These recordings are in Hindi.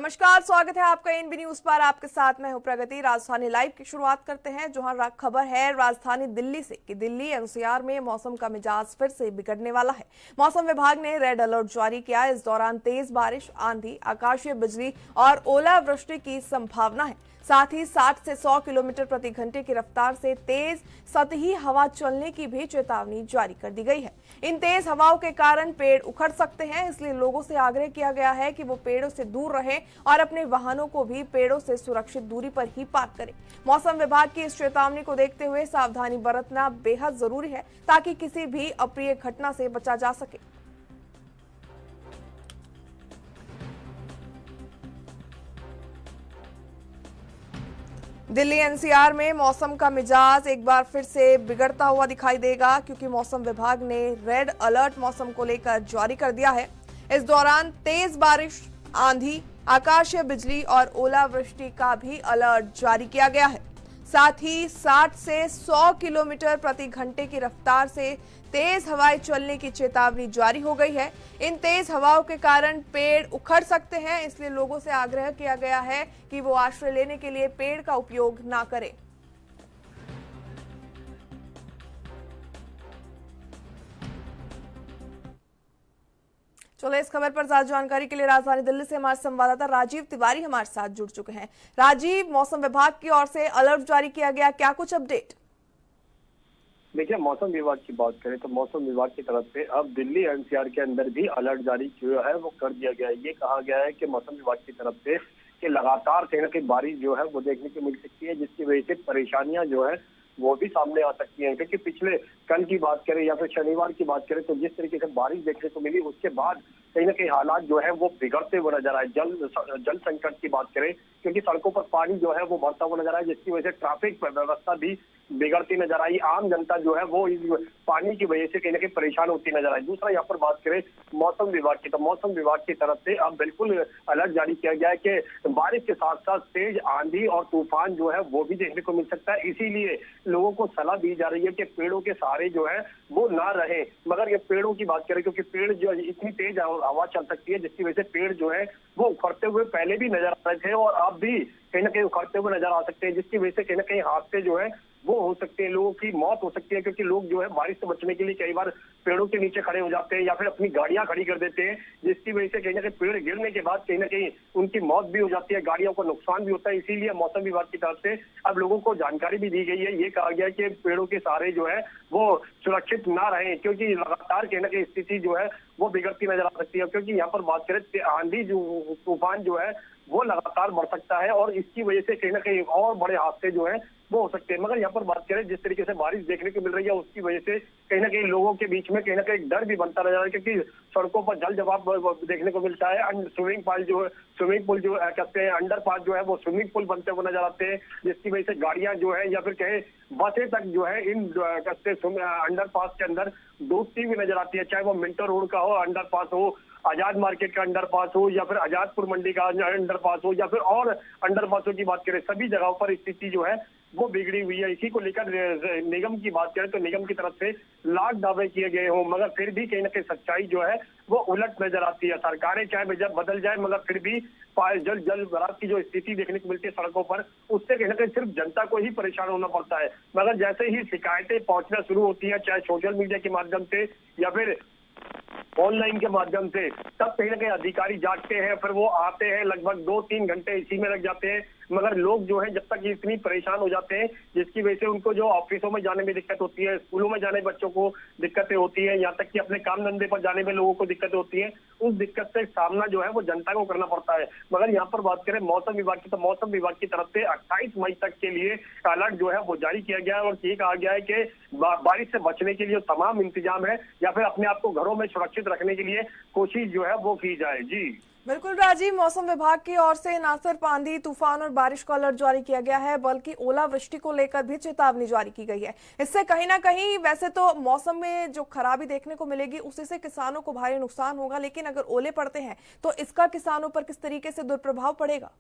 नमस्कार, स्वागत है आपका एनबी न्यूज पर। आपके साथ मैं हूं प्रगति। राजधानी लाइव की शुरुआत करते हैं, जहां खबर है राजधानी दिल्ली से कि दिल्ली एनसीआर में मौसम का मिजाज फिर से बिगड़ने वाला है। मौसम विभाग ने रेड अलर्ट जारी किया। इस दौरान तेज बारिश, आंधी, आकाशीय बिजली और ओलावृष्टि की संभावना है। साथ ही 60 से 100 किलोमीटर प्रति घंटे की रफ्तार से तेज सतही हवा चलने की भी चेतावनी जारी कर दी गई है। इन तेज हवाओं के कारण पेड़ उखड़ सकते हैं, इसलिए लोगों से आग्रह किया गया है कि वो पेड़ों से दूर रहें और अपने वाहनों को भी पेड़ों से सुरक्षित दूरी पर ही पार्क करें। मौसम विभाग की इस चेतावनी को देखते हुए सावधानी बरतना बेहद जरूरी है, ताकि किसी भी अप्रिय घटना से बचा जा सके। दिल्ली एनसीआर में मौसम का मिजाज एक बार फिर से बिगड़ता हुआ दिखाई देगा, क्योंकि मौसम विभाग ने रेड अलर्ट मौसम को लेकर जारी कर दिया है। इस दौरान तेज बारिश, आंधी, आकाशीय बिजली और ओलावृष्टि का भी अलर्ट जारी किया गया है। साथ ही 60 से 100 किलोमीटर प्रति घंटे की रफ्तार से तेज हवाएं चलने की चेतावनी जारी हो गई है। इन तेज हवाओं के कारण पेड़ उखड़ सकते हैं, इसलिए लोगों से आग्रह किया गया है कि वो आश्रय लेने के लिए पेड़ का उपयोग ना करें। चलो, इस खबर पर ज्यादा जानकारी के लिए राजधानी दिल्ली से हमारे संवाददाता राजीव तिवारी हमारे साथ जुड़ चुके हैं। राजीव, मौसम विभाग की ओर से अलर्ट जारी किया गया, क्या कुछ अपडेट? देखिए, मौसम विभाग की बात करें तो मौसम विभाग की तरफ से अब दिल्ली एनसीआर के अंदर भी अलर्ट जारी किया है, वो कर दिया गया है। ये कहा गया है कि मौसम विभाग की तरफ से कि लगातार कहीं ना कहीं बारिश जो है वो देखने को मिल सकती है, जिसकी वजह से परेशानियां जो है वो भी सामने आ सकती हैं। क्योंकि पिछले कल की बात करें या फिर शनिवार की बात करें तो जिस तरीके से बारिश देखने को मिली, उसके बाद कहीं ना कहीं हालात जो है वो बिगड़ते हुए नजर आए। जल संकट की बात करें, क्योंकि सड़कों पर पानी जो है वो भरता हुआ नजर आया, जिसकी वजह से ट्रैफिक व्यवस्था भी बिगड़ती नजर आई। आम जनता जो है वो इस पानी की वजह से कहीं ना कहीं परेशान होती नजर आई। दूसरा, यहाँ पर बात करें मौसम विभाग की, तो मौसम विभाग की तरफ से अब बिल्कुल अलर्ट जारी किया गया है कि बारिश के साथ साथ तेज आंधी और तूफान जो है वो भी देखने को मिल सकता है। इसीलिए लोगों को सलाह दी जा रही है कि पेड़ों के सहारे जो है वो ना रहे। मगर ये पेड़ों की बात करें, क्योंकि पेड़ जो इतनी तेज हवा चल सकती है, जिसकी वजह से पेड़ जो है वो उखड़ते हुए पहले भी नजर आ रहे थे और अब भी कहीं ना कहीं उखड़ते हुए नजर आ सकते हैं, जिसकी वजह से कहीं ना कहीं हादसे जो है वो हो सकते हैं, लोगों की मौत हो सकती है। क्योंकि लोग जो है बारिश से बचने के लिए कई बार पेड़ों के नीचे खड़े हो जाते हैं या फिर अपनी गाड़ियां खड़ी कर देते हैं, जिसकी वजह से कहीं ना कहीं पेड़ गिरने के बाद कहीं ना कहीं उनकी मौत भी हो जाती है, गाड़ियों को नुकसान भी होता है। इसीलिए मौसम विभाग की तरफ से अब लोगों को जानकारी भी दी गई है। ये कहा गया है कि पेड़ों के सहारे जो है वो सुरक्षित ना रहे, क्योंकि लगातार कहीं ना कहीं स्थिति जो है वो बिगड़ती नजर आ सकती है। क्योंकि यहाँ पर बात करें आंधी तूफान जो है वो लगातार बढ़ सकता है और इसकी वजह से कहीं ना कहीं और बड़े हादसे जो है वो हो सकते हैं। मगर यहाँ पर बात करें, जिस तरीके से बारिश देखने को मिल रही है, उसकी वजह से कहीं ना कहीं लोगों के बीच में कहीं ना कहीं डर भी बनता नजर आ रहा है, क्योंकि सड़कों पर जल जवाब देखने को मिलता है। स्विमिंग पूल जो कहते हैं अंडर पास जो है वो स्विमिंग पूल बनते हुए नजर आते हैं, जिसकी वजह से गाड़ियां जो है या फिर कहे बसें तक जो है इन अंडर पास के अंदर डूबती हुई नजर आती है। चाहे वो मिंटो रोड का हो अंडर पास हो, आजाद मार्केट का अंडर पास हो या फिर आजादपुर मंडी का अंडर पास हो या फिर और अंडर पासों की बात करें, सभी जगहों पर स्थिति जो है वो बिगड़ी हुई है। इसी को लेकर निगम की बात करें तो निगम की तरफ से लाख दावे किए गए हों, मगर फिर भी कहीं ना कहीं सच्चाई जो है वो उलट नजर आती है। सरकारें चाहे जब बदल जाए, मगर फिर भी जल भराव की जो स्थिति देखने को मिलती है सड़कों पर, उससे कहीं ना कहीं सिर्फ जनता को ही परेशान होना पड़ता है। मगर जैसे ही शिकायतें पहुंचना शुरू होती है, चाहे सोशल मीडिया के माध्यम से या फिर ऑनलाइन के माध्यम से, तब कहीं ना कहीं अधिकारी जागते हैं, फिर वो आते हैं, लगभग 2-3 घंटे इसी में लग जाते हैं। मगर लोग जो है जब तक इतनी परेशान हो जाते हैं, जिसकी वजह से उनको जो ऑफिसों में जाने में दिक्कत होती है, स्कूलों में जाने बच्चों को दिक्कतें होती है, यहाँ तक कि अपने काम धंधे पर जाने में लोगों को दिक्कतें होती है, उस दिक्कत से सामना जो है वो जनता को करना पड़ता है। मगर यहाँ पर बात करें मौसम विभाग की, तो मौसम विभाग की तरफ से 28 मई तक के लिए अलर्ट जो है वो जारी किया गया है और ये कहा गया है कि बारिश से बचने के लिए तमाम इंतजाम है या फिर अपने आप को घरों में सुरक्षित रखने के लिए कोशिश जो है वो की जाए। जी बिल्कुल राजीव, मौसम विभाग की ओर से न सिर्फ आंधी, तूफान और बारिश का अलर्ट जारी किया गया है, बल्कि ओलावृष्टि को लेकर भी चेतावनी जारी की गई है। इससे कहीं ना कहीं वैसे तो मौसम में जो खराबी देखने को मिलेगी उसी से किसानों को भारी नुकसान होगा, लेकिन अगर ओले पड़ते हैं तो इसका किसानों पर किस तरीके से दुष्प्रभाव पड़ेगा?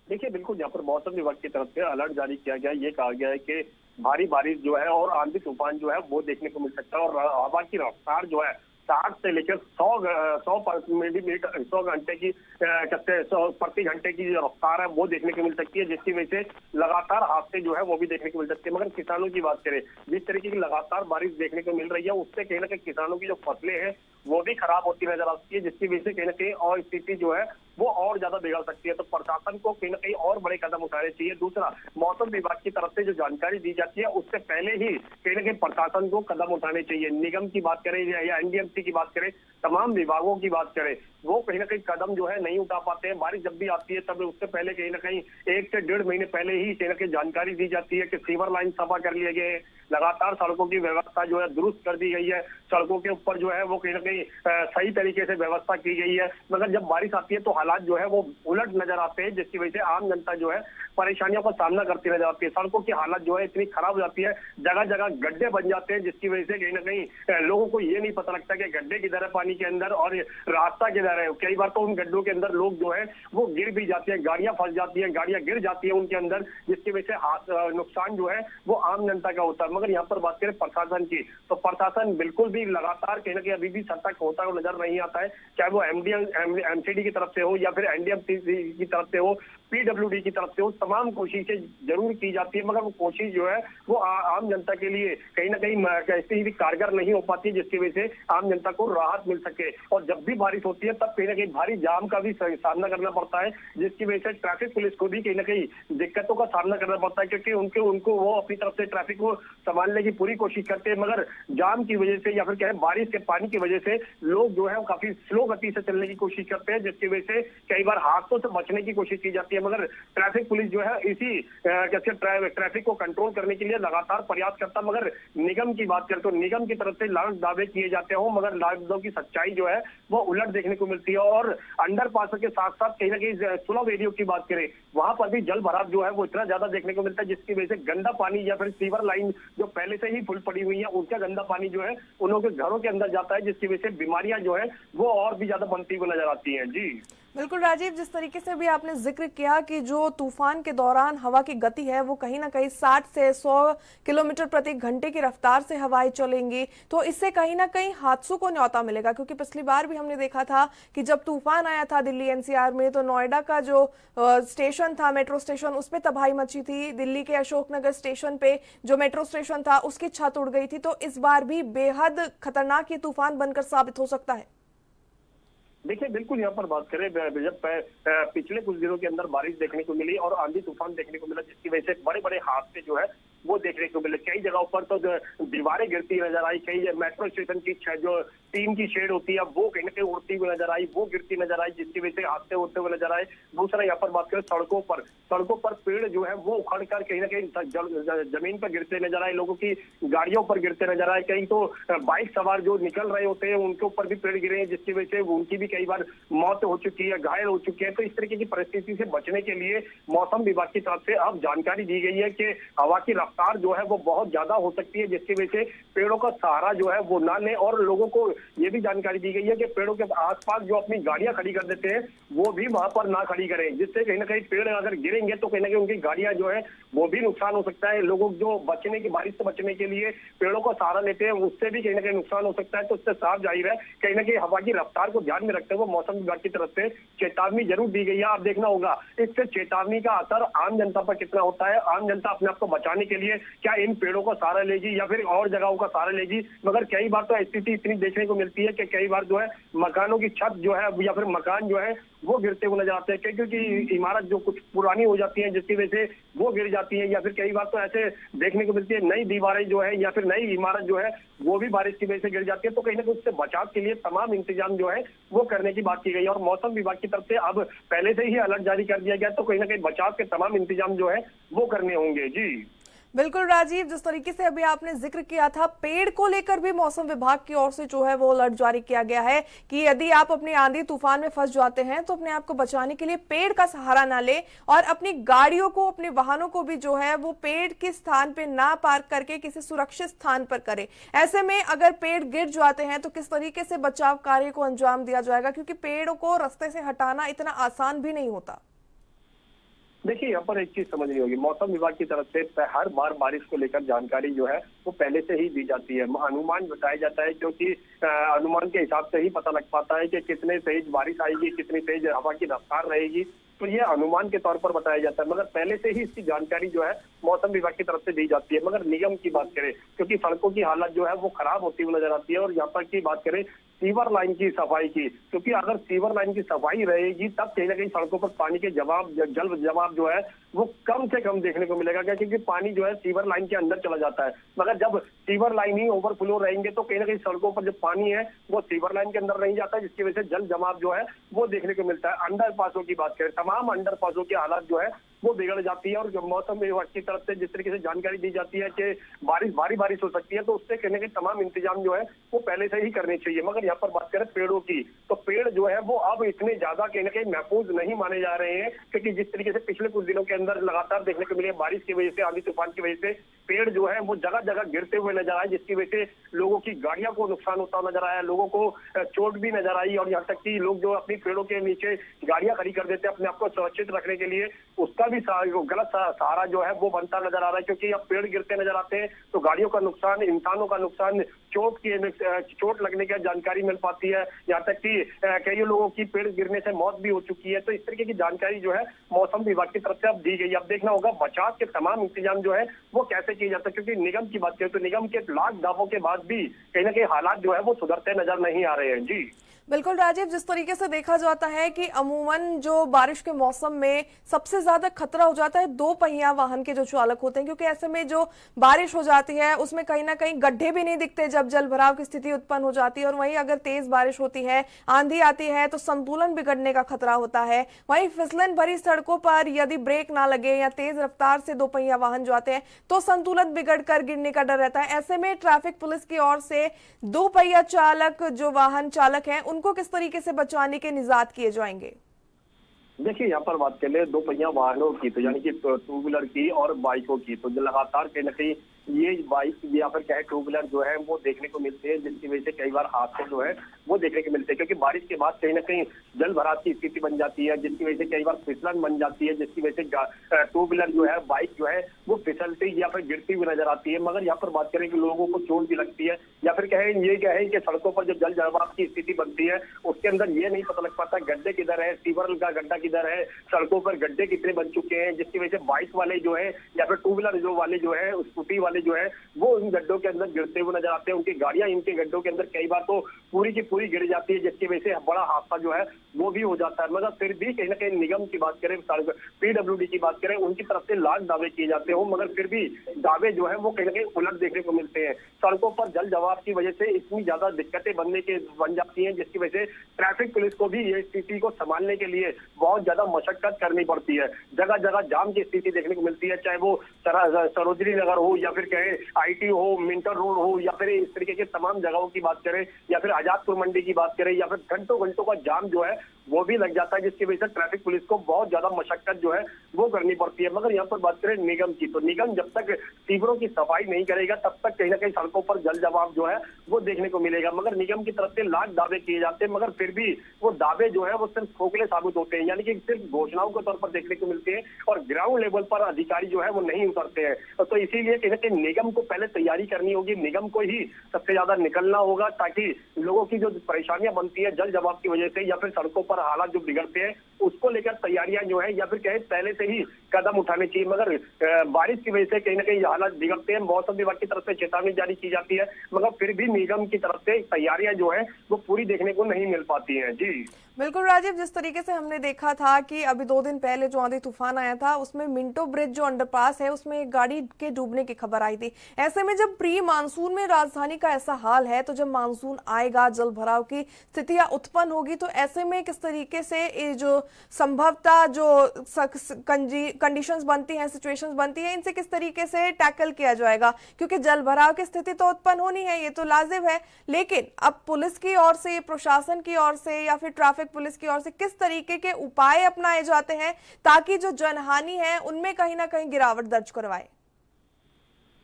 देखिए, बिल्कुल यहाँ पर मौसम विभाग की तरफ से अलर्ट जारी किया गया है। ये कहा गया है कि भारी बारिश जो है और आंधी तूफान जो है वो देखने को मिल सकता है और हवा की रफ्तार जो है 60 से लेकर 100 घंटे की 100 प्रति घंटे की जो रफ्तार है वो देखने को मिल सकती है, जिसकी वजह से लगातार हादसे जो है वो भी देखने को मिल सकते हैं। मगर किसानों की बात करें, जिस तरीके की लगातार बारिश देखने को मिल रही है उससे कहीं ना कहीं किसानों की जो फसलें हैं वो भी खराब होती नजर आती है, जिसकी वजह से कहीं ना कहीं और स्थिति जो है वो और ज्यादा बिगड़ सकती है। तो प्रशासन को कहीं ना कहीं और बड़े कदम उठाने चाहिए। दूसरा, मौसम विभाग की तरफ से जो जानकारी दी जाती है उससे पहले ही कहीं ना कहीं प्रशासन को कदम उठाने चाहिए। निगम की बात करें या एनडीएमसी की बात करें, तमाम विभागों की बात करें, वो कहीं ना कहीं कदम जो है नहीं उठा पाते हैं। बारिश जब भी आती है तब उससे पहले कहीं ना कहीं 1 से 1.5 महीने पहले ही कहीं ना कहीं जानकारी दी जाती है कि सीवर लाइन सफा कर लिए गए, लगातार सड़कों की व्यवस्था जो है दुरुस्त कर दी गई है, सड़कों के ऊपर जो है वो कहीं ना कहीं सही तरीके से व्यवस्था की गई है। मगर जब बारिश आती है तो हालात जो है वो उलट नजर आते हैं, जिसकी वजह से आम जनता जो है परेशानियों का सामना करती नजर आती है। सड़कों की हालत जो है इतनी खराब हो जाती है, जगह जगह गड्ढे बन जाते हैं, जिसकी वजह से कहीं ना कहीं लोगों को ये नहीं पता लगता कि गड्ढे किधर है पानी के अंदर और रास्ता किधर है। कई बार तो उन गड्ढों के अंदर लोग जो है वो गिर भी जाते हैं, गाड़ियां फंस जाती हैं, गाड़ियां गिर जाती है उनके अंदर, जिसकी वजह से नुकसान जो है वो आम जनता का होता है। मगर यहाँ पर बात करें प्रशासन की, तो प्रशासन बिल्कुल भी लगातार कहीं ना कहीं अभी भी सतर्क होता है नजर नहीं आता है, चाहे वो एमसीडी की तरफ से हो या फिर एनडीएमसी की तरफ से हो, पीडब्ल्यूडी की तरफ से हो, तमाम कोशिशें जरूर की जाती है, मगर वो कोशिश जो है वो आम जनता के लिए कहीं ना कहीं कैसे भी कारगर नहीं हो पाती है, जिसकी वजह से आम जनता को राहत मिल सके। और जब भी बारिश होती है तब कहीं ना कहीं भारी जाम का भी सामना करना पड़ता है, जिसकी वजह से ट्रैफिक पुलिस को भी कहीं ना कहीं दिक्कतों का सामना करना पड़ता है, क्योंकि उनको वो अपनी तरफ से ट्रैफिक को संभालने की पूरी कोशिश करते हैं, मगर जाम की वजह से या फिर क्या बारिश के पानी की वजह से लोग जो है वो काफी स्लो गति से चलने की कोशिश करते हैं, जिसकी वजह से कई बार हादसों से बचने की कोशिश की जाती है। मगर ट्रैफिक पुलिस जो है इसी ट्रैफिक को कंट्रोल करने के लिए लगातार प्रयास करता, मगर निगम की बात करें तो निगम की तरफ से लाख दावे किए जाते हो, मगर लाखों की सच्चाई जो है वो उलट देखने को मिलती है। और अंडरपास के साथ साथ कहीं ना कहीं सुलभ एरियो की बात करें, वहां पर भी जल भराव जो है वो इतना ज्यादा देखने को मिलता है, जिसकी वजह से गंदा पानी या फिर सीवर लाइन जो पहले से ही फुल पड़ी हुई है उनका गंदा पानी जो है उन लोगों के घरों के अंदर जाता है, जिसकी वजह से बीमारियां जो है वो और भी ज्यादा बनती हुई नजर आती हैं। जी बिल्कुल राजीव, जिस तरीके से भी आपने जिक्र किया कि जो तूफान के दौरान हवा की गति है वो कहीं ना कहीं 60 से 100 किलोमीटर प्रति घंटे की रफ्तार से हवाएं चलेंगी, तो इससे कहीं ना कहीं हादसों को न्योता मिलेगा। क्योंकि पिछली बार भी हमने देखा था कि जब तूफान आया था दिल्ली एनसीआर में, तो नोएडा का जो स्टेशन था, मेट्रो स्टेशन, उस पर तबाही मची थी। दिल्ली के अशोकनगर स्टेशन पे जो मेट्रो स्टेशन था उसकी छत उड़ गई थी। तो इस बार भी बेहद खतरनाक ये तूफान बनकर साबित हो सकता है। देखिए, बिल्कुल यहाँ पर बात करें, जब पिछले कुछ दिनों के अंदर बारिश देखने को मिली और आंधी तूफान देखने को मिला, जिसकी वजह से बड़े बड़े हादसे जो है वो देखने को मिले। कई जगहों पर तो दीवारें गिरती नजर आई, कई मेट्रो स्टेशन की जो टीन की शेड होती है वो कहीं ना कहीं उड़ती हुई नजर आई, वो गिरती नजर आई, जिसकी वजह से हादसे होते हुए नजर आए। दूसरा यहाँ पर बात करें सड़कों पर पेड़ जो है वो उखड़ कर कहीं ना कहीं जमीन पर गिरते नजर आए, लोगों की गाड़ियों पर गिरते नजर आए, कहीं तो बाइक सवार जो निकल रहे होते हैं उनके ऊपर भी पेड़ गिरे हैं, जिसकी वजह से उनकी भी कई बार मौत हो चुकी है, घायल हो चुके हैं। तो इस तरीके की परिस्थिति से बचने के लिए मौसम विभाग की तरफ से अब जानकारी दी गई है कि हवा की रफ्तार जो है वो बहुत ज्यादा हो सकती है, जिसकी वजह से पेड़ों का सहारा जो है वो ना लें। और लोगों को ये भी जानकारी दी गई है कि पेड़ों के आसपास जो अपनी गाड़ियां खड़ी कर देते हैं वो भी वहां पर ना खड़ी करें, जिससे कहीं ना कहीं पेड़ अगर गिरेंगे तो कहीं ना कहीं उनकी गाड़ियां जो है वो भी नुकसान हो सकता है। लोगों जो बचने की बारिश से बचने के लिए पेड़ों का सहारा लेते हैं उससे भी कहीं ना कहीं नुकसान हो सकता है। तो इससे साफ जाहिर है कहीं ना कहीं हवा की रफ्तार को ध्यान में रखते हुए मौसम विभाग की तरफ से चेतावनी जरूर दी गई है। आप देखना होगा इससे चेतावनी का असर आम जनता पर कितना होता है। आम जनता अपने आप को बचाने के लिए क्या इन पेड़ों का सहारा लेगी या फिर और जगहों का सहारा लेगी। मगर कई बार तो स्थिति इतनी देखने को मिलती है कि कई बार जो है मकानों की छत जो है या फिर मकान जो है वो गिरते हुए नजर आते हैं, क्योंकि इमारत जो कुछ पुरानी हो जाती है जिसकी वजह से वो गिर जाती है, या फिर कई बार तो ऐसे देखने को मिलती है नई दीवारें जो है या फिर नई इमारत जो है वो भी बारिश की वजह से गिर जाती है। तो कहीं ना कहीं उससे बचाव के लिए तमाम इंतजाम जो है वो करने की बात की गई है। और मौसम विभाग की तरफ से अब पहले से ही अलर्ट जारी कर दिया गया, तो कहीं ना कहीं बचाव के तमाम इंतजाम जो है वो करने होंगे। जी बिल्कुल राजीव, जिस तरीके से अभी आपने जिक्र किया था, पेड़ को लेकर भी मौसम विभाग की ओर से जो है वो अलर्ट जारी किया गया है कि यदि आप अपनी आंधी तूफान में फंस जाते हैं तो अपने आप को बचाने के लिए पेड़ का सहारा ना ले और अपनी गाड़ियों को, अपने वाहनों को भी जो है वो पेड़ के स्थान पे ना पार्क करके किसी सुरक्षित स्थान पर करे। ऐसे में अगर पेड़ गिर जाते हैं तो किस तरीके से बचाव कार्य को अंजाम दिया जाएगा, क्योंकि पेड़ों को रास्ते से हटाना इतना आसान भी नहीं होता। देखिए, यहाँ पर एक चीज समझनी होगी, मौसम विभाग की तरफ से हर बार बारिश को लेकर जानकारी जो है वो पहले से ही दी जाती है। अनुमान बताया जाता है, क्योंकि अनुमान के हिसाब से ही पता लग पाता है कि कितने तेज बारिश आएगी, कितनी तेज हवा की रफ्तार रहेगी। तो ये अनुमान के तौर पर बताया जाता है, मगर पहले से ही इसकी जानकारी जो है मौसम विभाग की तरफ से दी जाती है। मगर निगम की बात करें, क्योंकि सड़कों की हालत जो है वो खराब होती हुई नजर आती है, और यहाँ तक की बात करें सीवर लाइन की सफाई की, क्योंकि अगर सीवर लाइन की सफाई रहेगी तब कहीं ना कहीं सड़कों पर पानी के जल जमाव जो है वो कम से कम देखने को मिलेगा। क्या, क्योंकि पानी जो है सीवर लाइन के अंदर चला जाता है, मगर जब सीवर लाइन ही ओवरफ्लो रहेंगे तो कहीं ना कहीं सड़कों पर जो पानी है वो सीवर लाइन के अंदर नहीं जाता है, जिसकी वजह से जल जमाव जो है वो देखने को मिलता है। अंडर पासों की बात करें, तमाम अंडर पासों की हालत जो है वो बिगड़ जाती है, और जो मौसम विभाग की तरफ से जिस तरीके से जानकारी दी जाती है कि भारी बारिश हो सकती है, तो उससे कहने के तमाम इंतजाम जो है वो पहले से ही करने चाहिए। मगर यहाँ पर बात करें पेड़ों की, तो पेड़ जो है वो अब इतने ज्यादा कहीं ना कहीं महफूज नहीं माने जा रहे हैं, क्योंकि जिस तरीके से पिछले कुछ दिनों के अंदर लगातार देखने को मिले बारिश की वजह से, आंधी तूफान की वजह से पेड़ जो है वो जगह जगह गिरते हुए नजर आए, जिसकी वजह से लोगों की गाड़ियों को नुकसान होता नजर आया, लोगों को चोट भी नजर आई, और यहाँ तक कि लोग जो अपनी पेड़ों के नीचे गाड़ियां खड़ी कर देते हैं अपने आप को सुरक्षित रखने के लिए, उसका भी गलत सहारा जो है वो बनता नजर आ रहा है। क्योंकि अब पेड़ गिरते नजर आते हैं तो गाड़ियों का नुकसान, इंसानों का नुकसान, चोट लगने की जानकारी मिल पाती है, यहाँ तक कि कई लोगों की पेड़ गिरने से मौत भी हो चुकी है। तो इस तरीके की जानकारी जो है मौसम विभाग की तरफ से अब दी गई। अब देखना होगा बचाव के तमाम इंतजाम जो है वो कैसे किए जाते हैं, क्योंकि निगम की बात करें तो निगम के लाख दावों के बाद भी कहीं ना कहीं हालात जो है वो सुधरते नजर नहीं आ रहे हैं। जी बिल्कुल राजीव, जिस तरीके से देखा जाता है कि अमूमन जो बारिश के मौसम में सबसे ज्यादा खतरा हो जाता है दो पहिया वाहन के जो चालक होते हैं, क्योंकि ऐसे में जो बारिश हो जाती है उसमें कहीं ना कहीं गड्ढे भी नहीं दिखते जब जल भराव की स्थिति उत्पन्न हो जाती है, और वहीं अगर तेज बारिश होती है, आंधी आती है तो संतुलन बिगड़ने का खतरा होता है। वहीं फिसलन भरी सड़कों पर यदि ब्रेक ना लगे या तेज रफ्तार से दो पहिया वाहन जो आते हैं तो संतुलन बिगड़ कर गिरने का डर रहता है। ऐसे में ट्रैफिक पुलिस की ओर से दो पहिया चालक जो वाहन चालक हैं उनको किस तरीके से बचाने के निजात किए जाएंगे? देखिए, यहाँ पर बात कर ले दो पहिया वाहनों की, तो यानी कि टू व्हीलर की और बाइकों की, तो लगातार कहीं ना कहीं ये बाइक या फिर क्या है टू व्हीलर जो है वो देखने को मिलते हैं, जिसकी वजह से कई बार हादसे जो है वो देखने को मिलते हैं, क्योंकि बारिश के बाद कहीं ना कहीं जल भराव की स्थिति बन जाती है, जिसकी वजह से कई बार फिसलन बन जाती है, जिसकी वजह से टू व्हीलर जो है, बाइक जो है वो फिसलती या फिर गिरती हुई नजर आती है। मगर यहाँ पर बात करें कि लोगों को चोट भी लगती है, या फिर कहें ये क्या है कि सड़कों पर जो जल जमाव की स्थिति बनती है उसके अंदर ये नहीं पता लग पाता गड्ढे किधर है, सीवर का गड्ढा किधर है, सड़कों पर गड्ढे कितने बन चुके हैं, जिसकी वजह से बाइक वाले जो है या फिर टू व्हीलर जो वाले जो है, स्कूटी वाले जो है वो इन गड्ढों के अंदर गिरते हुए नजर आते हैं। उनकी गाड़ियां इनके गड्ढों के अंदर कई बार तो पूरी की पूरी गिर जाती है, जिसकी वजह से बड़ा हादसा जो है वो भी हो जाता है। मगर फिर भी कहीं ना कहीं निगम की बात करें, पीडब्ल्यूडी की बात करें, उनकी तरफ से लाख दावे किए जाते हो, मगर फिर भी दावे जो है वो कहीं ना कहीं उलट देखने को मिलते हैं। सड़कों पर जल जमाव की वजह से इतनी ज्यादा दिक्कतें बन जाती हैं, जिसकी वजह से ट्रैफिक पुलिस को भी ये स्थिति को संभालने के लिए बहुत ज्यादा मशक्कत करनी पड़ती है। जगह जगह जाम की स्थिति देखने को मिलती है, चाहे वो सरोजनी नगर हो या फिर कहे आईटी हो, मिंटर रोड हो, या फिर इस तरीके के तमाम जगहों की बात करें, या फिर आजादपुर मंडी की बात करें, या फिर घंटों घंटों का जाम जो है वो भी लग जाता है, जिसकी वजह से ट्रैफिक पुलिस को बहुत ज्यादा मशक्कत जो है वो करनी पड़ती है। मगर यहाँ पर बात करें निगम की, तो निगम जब तक सीवरों की सफाई नहीं करेगा तब तक कहीं ना कहीं सड़कों पर जल जमाव जो है वो देखने को मिलेगा। मगर निगम की तरफ से लाख दावे किए जाते हैं, मगर फिर भी वो दावे जो है वो सिर्फ खोखले साबित होते हैं, यानी कि सिर्फ घोषणाओं के तौर पर देखने को मिलते हैं, और ग्राउंड लेवल पर अधिकारी जो है वो नहीं उतरते हैं। तो इसीलिए कहीं ना कहीं निगम को पहले तैयारी करनी होगी, निगम को ही सबसे ज्यादा निकलना होगा, ताकि लोगों की जो परेशानियां बनती है जल जमाव की वजह से या फिर सड़कों पर हालात जो बिगड़ते हैं उसको लेकर तैयारियां जो है या फिर कहे पहले से ही कदम उठाने चाहिए। मगर बारिश की वजह से कहीं ना कहीं हालात बिगड़ते हैं, मौसम विभाग की तरफ से चेतावनी जारी की जाती है, मगर फिर भी निगम की तरफ से तैयारियां जो है वो पूरी देखने को नहीं मिल पाती हैं। जी बिल्कुल राजीव, जिस तरीके से हमने देखा था कि अभी 2 दिन पहले जो आंधी तूफान आया था उसमें मिंटो ब्रिज जो अंडरपास है उसमें एक गाड़ी के डूबने की खबर आई थी। ऐसे में जब प्री मानसून में राजधानी का ऐसा हाल है, तो जब मानसून आएगा जल भराव की स्थितियां उत्पन्न होगी, तो ऐसे में किस तरीके से ये जो संभवतः जो कंडीशंस बनती हैं, सिचुएशंस बनती है, इनसे किस तरीके से टैकल किया जाएगा? क्योंकि जल भराव की स्थिति तो उत्पन्न होनी है, ये तो लाजिम है, लेकिन अब पुलिस की ओर से, प्रशासन की ओर से या फिर ट्रैफिक पुलिस की ओर से किस तरीके के उपाय अपनाए जाते हैं ताकि जो जनहानि है उनमें कहीं ना कहीं गिरावट दर्ज करवाए?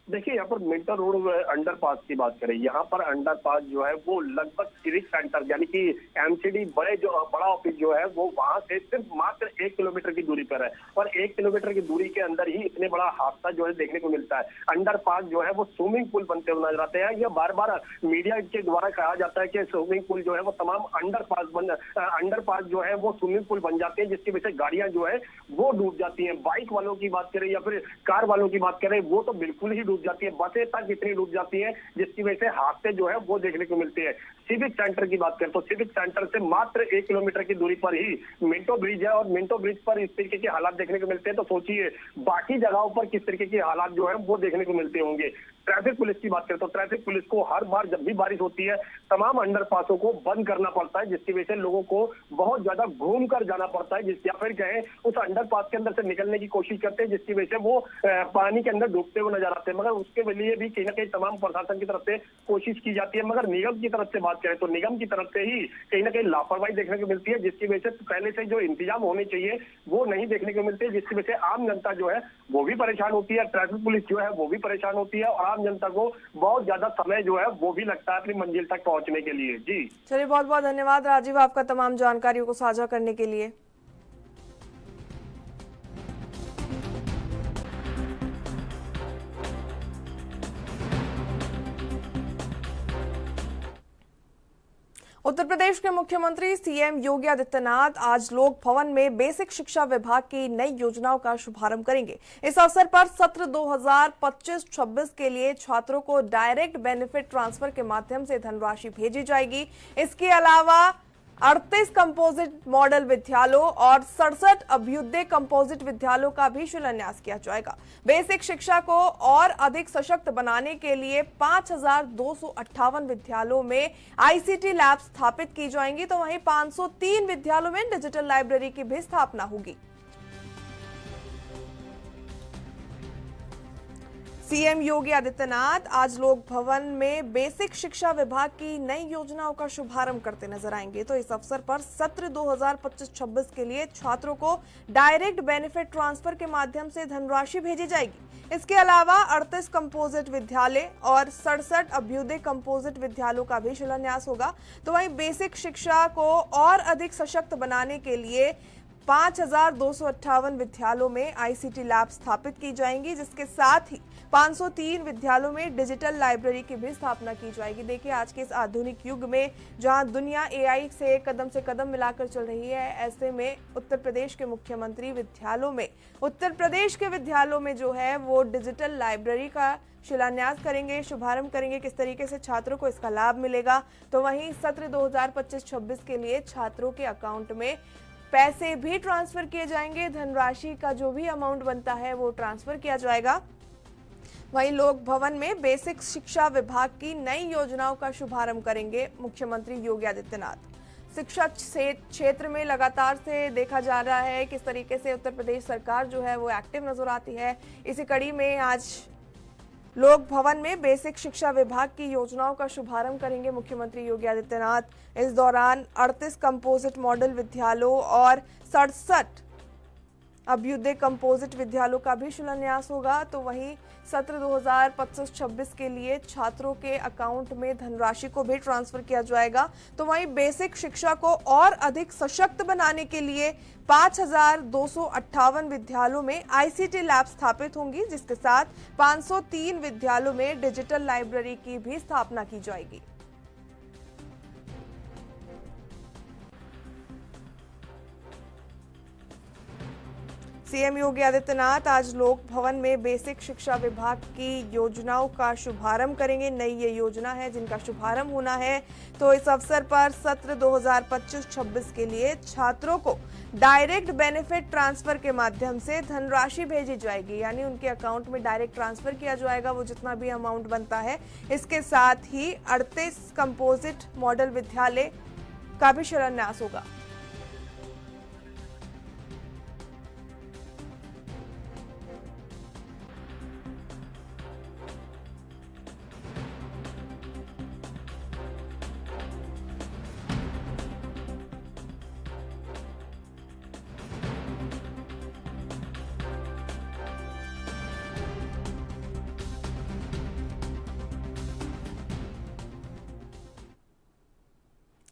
देखिए, यहाँ पर मिंटो रोड अंडरपास की बात करें, यहाँ पर अंडरपास जो है वो लगभग सिविक सेंटर यानी कि एमसीडी बड़ा ऑफिस जो है वो वहां से सिर्फ मात्र 1 किलोमीटर की दूरी पर है, और 1 किलोमीटर की दूरी के अंदर ही इतने बड़ा हादसा जो है देखने को मिलता है। अंडरपास जो है वो स्विमिंग पूल बनते हुए नजर आते हैं। यह बार बार मीडिया के द्वारा कहा जाता है कि स्विमिंग पूल जो है वो तमाम अंडरपास जो है वो स्विमिंग पूल बन जाते हैं, जिसकी वजह से गाड़ियां जो है वो डूब जाती हैं। बाइक वालों की बात करें या फिर कार वालों की बात करें, वो तो बिल्कुल ही डूब जाती है, बसें तक इतनी डूब जाती है, जिसकी वजह से हादसे जो है वो देखने को मिलते हैं। सिविक सेंटर की बात करें तो सिविक सेंटर से मात्र 1 किलोमीटर की दूरी पर ही मिंटो ब्रिज है, और मिंटो ब्रिज पर इस तरीके के हालात देखने को मिलते हैं, तो सोचिए बाकी जगहों पर किस तरीके के हालात जो है वो देखने को मिलते होंगे। ट्रैफिक पुलिस की बात करें तो ट्रैफिक पुलिस को हर बार जब भी बारिश होती है तमाम अंडरपासों को बंद करना पड़ता है, जिसकी वजह से लोगों को बहुत ज्यादा घूम कर जाना पड़ता है, या फिर कहें उस अंडरपास के अंदर से निकलने की कोशिश करते हैं, जिसकी वजह से वो पानी के अंदर डूबते हुए नजर आते हैं। मगर उसके लिए भी कहीं ना कहीं तमाम प्रशासन की तरफ से कोशिश की जाती है, मगर निगम की तरफ से बात करें तो निगम की तरफ से ही कहीं ना कहीं लापरवाही देखने को मिलती है, जिसकी वजह से पहले से जो इंतजाम होने चाहिए वो नहीं देखने को मिलते, जिसकी वजह से आम जनता जो है वो भी परेशान होती है, ट्रैफिक पुलिस जो है वो भी परेशान होती है, और आम जनता को बहुत ज्यादा समय जो है वो भी लगता है अपनी मंजिल तक पहुंचने के लिए। जी चलिए, बहुत बहुत धन्यवाद राजीव आपका तमाम जानकारियों को साझा करने के लिए। उत्तर प्रदेश के मुख्यमंत्री सीएम योगी आदित्यनाथ आज लोक भवन में बेसिक शिक्षा विभाग की नई योजनाओं का शुभारंभ करेंगे। इस अवसर पर सत्र 2025-26 के लिए छात्रों को डायरेक्ट बेनिफिट ट्रांसफर के माध्यम से धनराशि भेजी जाएगी। इसके अलावा 38 कंपोजिट मॉडल विद्यालयों और 67 अभ्युदय कंपोजिट विद्यालयों का भी शिलान्यास किया जाएगा। बेसिक शिक्षा को और अधिक सशक्त बनाने के लिए 5258 विद्यालयों में आईसीटी लैब स्थापित की जाएंगी, तो वहीं 503 विद्यालयों में डिजिटल लाइब्रेरी की भी स्थापना होगी। सीएम योगी आदित्यनाथ आज लोक भवन में बेसिक शिक्षा विभाग की नई योजनाओं का शुभारंभ करते नजर आएंगे। तो इस अवसर पर सत्र 2025-26 के लिए छात्रों को डायरेक्ट बेनिफिट ट्रांसफर के माध्यम से धनराशि भेजी जाएगी। इसके अलावा 38 कंपोजिट विद्यालय और 67 अभ्युदय कंपोजिट विद्यालयों का भी शिलान्यास होगा। तो वहीं बेसिक शिक्षा को और अधिक सशक्त बनाने के लिए 5258 विद्यालयों में आईसीटी लैब स्थापित की जाएंगी, जिसके साथ ही 503 विद्यालयों में डिजिटल लाइब्रेरी की भी स्थापना की जाएगी। देखिए, आज के इस आधुनिक युग में जहां दुनिया एआई से कदम मिलाकर चल रही है, ऐसे में उत्तर प्रदेश के मुख्यमंत्री उत्तर प्रदेश के विद्यालयों में जो है वो डिजिटल लाइब्रेरी का शिलान्यास करेंगे, शुभारंभ करेंगे। किस तरीके से छात्रों को इसका लाभ मिलेगा, तो वहीं सत्र 2025-26 के लिए छात्रों के अकाउंट में पैसे भी ट्रांसफर किए जाएंगे। धनराशि का जो भी अमाउंट बनता है वो ट्रांसफर किया जाएगा। वहीं लोक भवन में बेसिक शिक्षा विभाग की नई योजनाओं का शुभारंभ करेंगे मुख्यमंत्री योगी आदित्यनाथ। शिक्षा क्षेत्र में लगातार से देखा जा रहा है किस तरीके से उत्तर प्रदेश सरकार जो है वो एक्टिव नजर आती है। इसी कड़ी में आज लोक भवन में बेसिक शिक्षा विभाग की योजनाओं का शुभारंभ करेंगे मुख्यमंत्री योगी आदित्यनाथ। इस दौरान 38 कंपोजिट मॉडल विद्यालयों और 67 अभ्युदय कंपोजिट विद्यालयों का भी शिलान्यास होगा। तो वहीं सत्र 2025-26 के लिए छात्रों के अकाउंट में धनराशि को भी ट्रांसफर किया जाएगा। तो वहीं बेसिक शिक्षा को और अधिक सशक्त बनाने के लिए 5258 विद्यालयों में आईसीटी लैब स्थापित होंगी, जिसके साथ 503 विद्यालयों में डिजिटल लाइब्रेरी की भी स्थापना की जाएगी। सीएम योगी आदित्यनाथ आज लोक भवन में बेसिक शिक्षा विभाग की योजनाओं का शुभारंभ करेंगे। नई ये योजना है जिनका शुभारंभ होना है। तो इस अवसर पर सत्र 2025-26 के लिए छात्रों को डायरेक्ट बेनिफिट ट्रांसफर के माध्यम से धनराशि भेजी जाएगी, यानी उनके अकाउंट में डायरेक्ट ट्रांसफर किया जाएगा वो जितना भी अमाउंट बनता है। इसके साथ ही 38 कंपोजिट मॉडल विद्यालय का भी शिलान्यास होगा।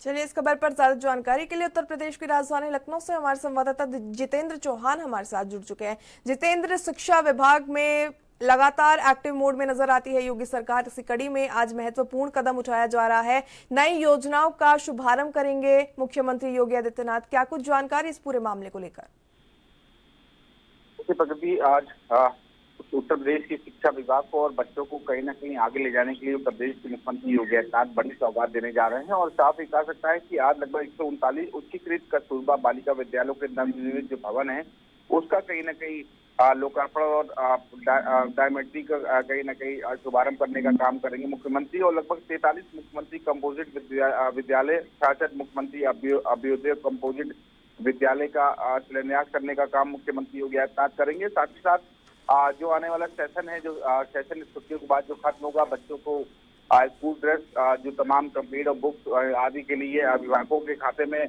चलिए, इस खबर पर ज्यादा जानकारी के लिए उत्तर प्रदेश की राजधानी लखनऊ से हमारे संवाददाता जितेंद्र चौहान हमारे साथ जुड़ चुके हैं। जितेंद्र, शिक्षा विभाग में लगातार एक्टिव मोड में नजर आती है योगी सरकार। इसी कड़ी में आज महत्वपूर्ण कदम उठाया जा रहा है, नई योजनाओं का शुभारंभ करेंगे मुख्यमंत्री योगी आदित्यनाथ। क्या कुछ जानकारी इस पूरे मामले को लेकर? प्रगति आज उत्तर प्रदेश की शिक्षा विभाग को और बच्चों को कहीं ना कहीं आगे ले जाने के लिए उत्तर प्रदेश के मुख्यमंत्री योगी आदित्यनाथ बड़ी सौगात देने जा रहे हैं। और साफ ही कहा सकता है कि आज लगभग 139 उच्चीकृत कस्तूरबा बालिका विद्यालयों के नवनिर्मित जो भवन है उसका कहीं ना कहीं लोकार्पण और डायमेट्री का कहीं ना कहीं शुभारंभ करने का काम करेंगे मुख्यमंत्री। और लगभग 43 मुख्यमंत्री कंपोजिट विद्यालय, 66 मुख्यमंत्री अभ्युदय कंपोजिट विद्यालय का शिलान्यास करने का काम मुख्यमंत्री योगी आदित्यनाथ करेंगे। साथ ही साथ जो आने वाला सेशन है, जो सेशन छुट्टियों के बाद जो खत्म होगा, बच्चों को स्कूल ड्रेस, जो तमाम कंप्लीट और बुक्स आदि के लिए अभिभावकों के खाते में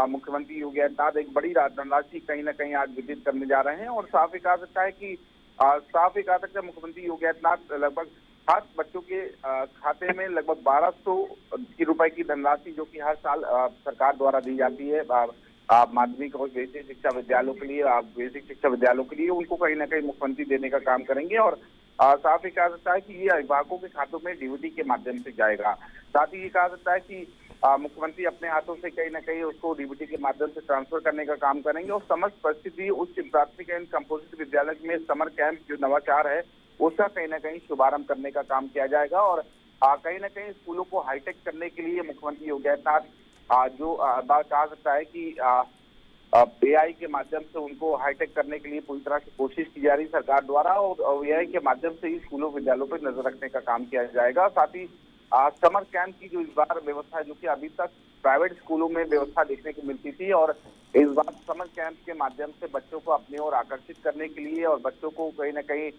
मुख्यमंत्री योगी आदित्यनाथ एक बड़ी धनराशि कहीं ना कहीं आज वितरित करने जा रहे हैं। और साफ ही कहा सकता है मुख्यमंत्री योगी आदित्यनाथ लगभग 7 बच्चों के खाते में लगभग 1200 रुपए की धनराशि, जो कि हर साल सरकार द्वारा दी जाती है माध्यमिक और बेसिक शिक्षा विद्यालयों के लिए, उनको कहीं ना कहीं मुख्यमंत्री देने का काम करेंगे। और साफ ही कहा सकता है कि ये अभिभावकों के खातों में डीबीटी के माध्यम से जाएगा। साथ ही ये कहा सकता है कि मुख्यमंत्री अपने हाथों से कहीं ना कहीं उसको डीबीटी के माध्यम से ट्रांसफर करने का काम करेंगे। और समस्त परिस्थिति उच्च प्राथमिक एवं कंपोजिट विद्यालय में समर कैंप जो नवाचार है उसका कहीं ना कहीं शुभारंभ करने का काम किया जाएगा। और कहीं ना कहीं स्कूलों को हाईटेक करने के लिए मुख्यमंत्री योगी आदित्यनाथ जो बात कहा सकता है कि एआई के माध्यम से उनको हाईटेक करने के लिए पूरी तरह से कोशिश की जा रही सरकार द्वारा। और एआई के माध्यम से ही स्कूलों विद्यालयों पर नजर रखने का काम किया जाएगा। साथ ही समर कैंप की जो इस बार व्यवस्था है, जो कि अभी तक प्राइवेट स्कूलों में व्यवस्था देखने को मिलती थी, और इस बार समर कैंप के माध्यम से बच्चों को अपनी ओर आकर्षित करने के लिए और बच्चों को कहीं ना कहीं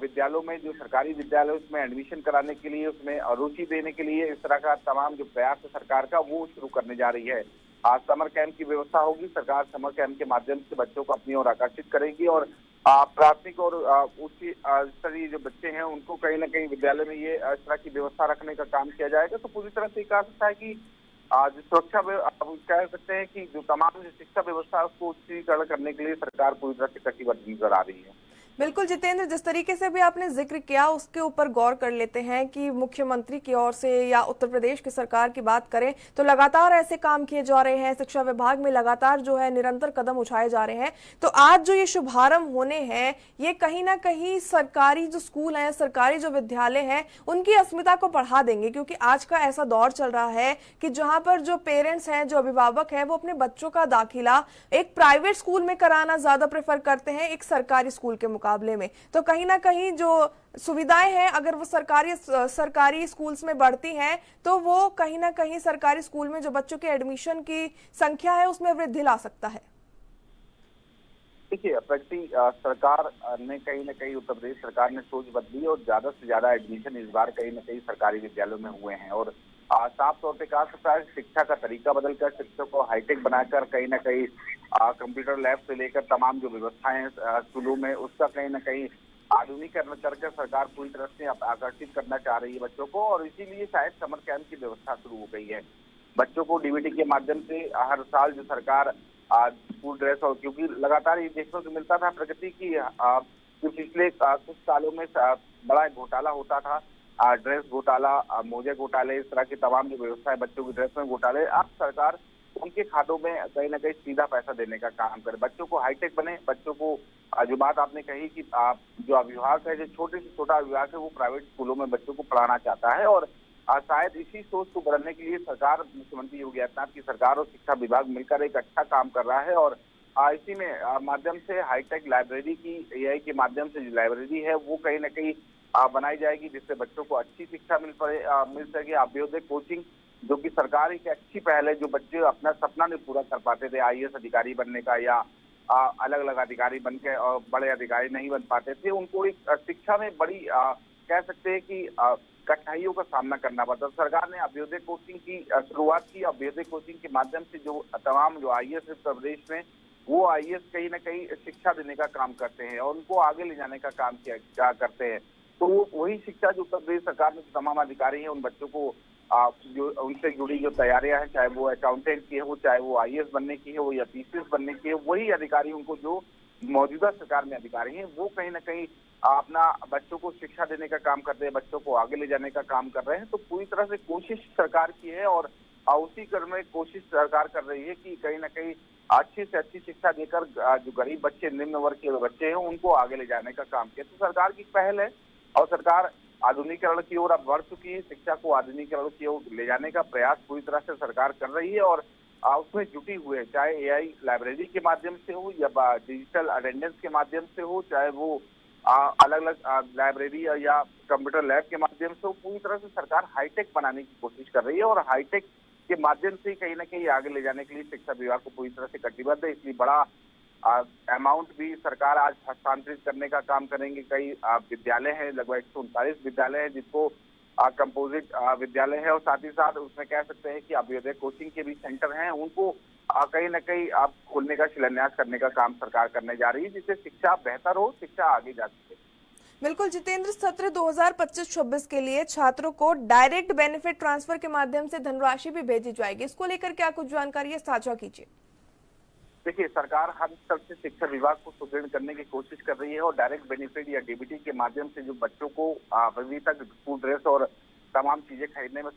विद्यालयों में, जो सरकारी विद्यालय उसमें एडमिशन कराने के लिए, उसमें रुचि देने के लिए इस तरह का तमाम जो प्रयास है सरकार का, वो शुरू करने जा रही है। आज समर कैंप की व्यवस्था होगी। सरकार समर कैंप के माध्यम से बच्चों को अपनी ओर आकर्षित करेगी और प्राथमिक और उच्च स्तरीय जो बच्चे हैं उनको कहीं ना कहीं विद्यालय में ये इस तरह की व्यवस्था रखने का काम किया जाएगा। तो पूरी तरह से कहा सकता है कि जो सुरक्षा कह सकते हैं कि जो तमाम जो शिक्षा व्यवस्था है उसको उच्चीकरण करने के लिए सरकार पूरी तरह से कटिबद्ध नजर आ रही है। बिल्कुल जितेंद्र, जिस तरीके से भी आपने जिक्र किया उसके ऊपर गौर कर लेते हैं कि मुख्यमंत्री की ओर से या उत्तर प्रदेश की सरकार की बात करें तो लगातार ऐसे काम किए जा रहे हैं, शिक्षा विभाग में लगातार जो है निरंतर कदम उठाए जा रहे हैं। तो आज जो ये शुभारंभ होने हैं, ये कहीं ना कहीं सरकारी जो स्कूल हैं, सरकारी जो विद्यालय हैं, उनकी अस्मिता को बढ़ा देंगे, क्योंकि आज का ऐसा दौर चल रहा है कि जहां पर जो पेरेंट्स हैं, जो अभिभावक हैं, वो अपने बच्चों का दाखिला एक प्राइवेट स्कूल में कराना ज्यादा प्रेफर करते हैं एक सरकारी स्कूल के मुकाबले में। तो कहीं ना कहीं जो सुविधाएं हैं, अगर वो सरकारी स्कूल्स में बढ़ती हैं तो वो कहीं ना कहीं सरकारी स्कूल में जो बच्चों के एडमिशन की संख्या है उसमें वृद्धि ला सकता है। देखिए, प्रगति सरकार ने कहीं ना कहीं, उत्तर प्रदेश सरकार ने सोच बदली और ज्यादा से ज्यादा एडमिशन इस बार कहीं ना कहीं सरकारी विद्यालयों में हुए हैं। और साफ तौर पे कहा सकता है शिक्षा का तरीका बदलकर, शिक्षा को हाईटेक बनाकर, कहीं ना कहीं कंप्यूटर लैब से लेकर तमाम जो व्यवस्थाएं स्कूलों में उसका कहीं ना कहीं आधुनिकीकरण करके सरकार पूरी तरह से आकर्षित करना चाह रही है बच्चों को। और इसीलिए शायद समर कैंप की व्यवस्था शुरू हो गई है। बच्चों को डीबीटी के माध्यम से हर साल जो सरकार स्कूल ड्रेस, और क्योंकि लगातार ये देखने को मिलता था प्रगति की जो पिछले कुछ सालों में बड़ा घोटाला होता था, ड्रेस घोटाला, मोजे घोटाले, इस तरह की तमाम जो व्यवस्था है बच्चों की ड्रेस में घोटाले, अब सरकार उनके खातों में कहीं ना कहीं सीधा पैसा देने का काम करे, बच्चों को हाईटेक बने। बच्चों को जो बात आपने कही कि जो अभिभावक है, जो छोटे से छोटा अभिभावक है, वो प्राइवेट स्कूलों में बच्चों को पढ़ाना चाहता है। और शायद इसी सोच को बदलने के लिए सरकार, मुख्यमंत्री योगी आदित्यनाथ की सरकार और शिक्षा विभाग मिलकर एक अच्छा काम कर रहा है। और इसी में माध्यम से हाईटेक लाइब्रेरी की, एआई के माध्यम से जो लाइब्रेरी है वो कहीं ना कहीं बनाई जाएगी, जिससे बच्चों को अच्छी शिक्षा मिल सके। अभ्युदय कोचिंग, जो कि सरकार की अच्छी पहल है, जो बच्चे अपना सपना नहीं पूरा कर पाते थे आईएएस अधिकारी बनने का या अलग अलग अधिकारी बन के और बड़े अधिकारी नहीं बन पाते थे, उनको एक शिक्षा में बड़ी कह सकते हैं कि कठिनाइयों का सामना करना पड़ता। सरकार ने अभ्युदय कोचिंग की शुरुआत की। अभ्युदय कोचिंग के माध्यम से जो तमाम जो आईएएस प्रदेश में, वो आईएएस कहीं ना कहीं शिक्षा देने का काम करते हैं और उनको आगे ले जाने का काम करते हैं। तो वही शिक्षा जो उत्तर प्रदेश सरकार में तमाम अधिकारी हैं उन बच्चों को जो उनसे जुड़ी जो तैयारियां हैं, चाहे वो अकाउंटेंट की हो, चाहे वो आईएएस बनने की हो या पीसीएस बनने की हो, वही अधिकारी उनको जो मौजूदा सरकार में अधिकारी हैं वो कहीं ना कहीं अपना बच्चों को शिक्षा देने का काम कर रहे हैं, बच्चों को आगे ले जाने का काम कर रहे हैं। तो पूरी तरह से कोशिश सरकार की है और उसी क्रम में कोशिश सरकार कर रही है कि कहीं ना कहीं अच्छी से अच्छी शिक्षा देकर जो गरीब बच्चे, निम्न वर्ग के बच्चे हैं, उनको आगे ले जाने का काम किया। तो सरकार की पहल है और सरकार आधुनिकीकरण की ओर अब बढ़ चुकी है। शिक्षा को आधुनिकीकरण की ओर ले जाने का प्रयास पूरी तरह से सरकार कर रही है और उसमें जुटी हुई है, चाहे एआई लाइब्रेरी के माध्यम से हो या डिजिटल अटेंडेंस के माध्यम से हो, चाहे वो अलग अलग लाइब्रेरी या कंप्यूटर लैब के माध्यम से हो। पूरी तरह से सरकार हाईटेक बनाने की कोशिश कर रही है और हाईटेक के माध्यम से कहीं ना कहीं आगे ले जाने के लिए शिक्षा विभाग को पूरी तरह से कटिबद्ध है। इसलिए बड़ा अमाउंट भी सरकार आज हस्तांतरित करने का काम करेंगे। कई विद्यालय हैं, लगभग 139 विद्यालय हैं जिसको कंपोजिट विद्यालय है और साथ ही साथ उसमें कह सकते हैं कि अभ्युदय कोचिंग के भी सेंटर हैं, उनको कहीं ना कहीं आप खोलने का शिलान्यास करने का काम सरकार करने जा रही है, जिससे शिक्षा बेहतर हो, शिक्षा आगे जा सके। बिल्कुल जितेंद्र, सत्र 2025-26 के लिए छात्रों को डायरेक्ट बेनिफिट ट्रांसफर के माध्यम से धनराशि भी भेजी जाएगी। इसको लेकर क्या कुछ जानकारी है, साझा कीजिए। देखिए, सरकार हर स्तर से शिक्षा विभाग को सुदृढ़ करने की कोशिश कर रही है और डायरेक्ट बेनिफिट या डीबीटी के माध्यम से जो बच्चों को अभी तक स्कूल ड्रेस और तमाम चीजें खरीदने में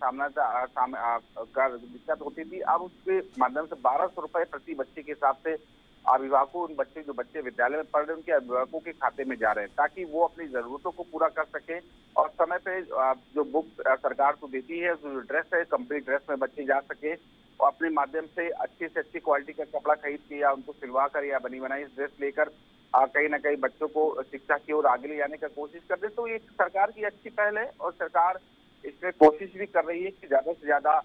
दिक्कत होती थी, अब उसके माध्यम से 1200 रुपए प्रति बच्चे के हिसाब से अभिभावकों, उन बच्चे जो बच्चे विद्यालय में पढ़ रहे हैं उनके अभिभावकों के खाते में जा रहे हैं, ताकि वो अपनी जरूरतों को पूरा कर सके और समय पे जो बुक सरकार को देती है, जो ड्रेस है, कंप्लीट ड्रेस में बच्चे जा सके और अपने माध्यम से अच्छी क्वालिटी का कपड़ा खरीद के या उनको सिलवा कर या बनी बनाई ड्रेस लेकर कहीं ना कहीं बच्चों को शिक्षा की ओर आगे ले जाने का कोशिश कर रहे। तो ये सरकार की अच्छी पहल है और सरकार इसमें कोशिश भी कर रही है कि ज्यादा से ज्यादा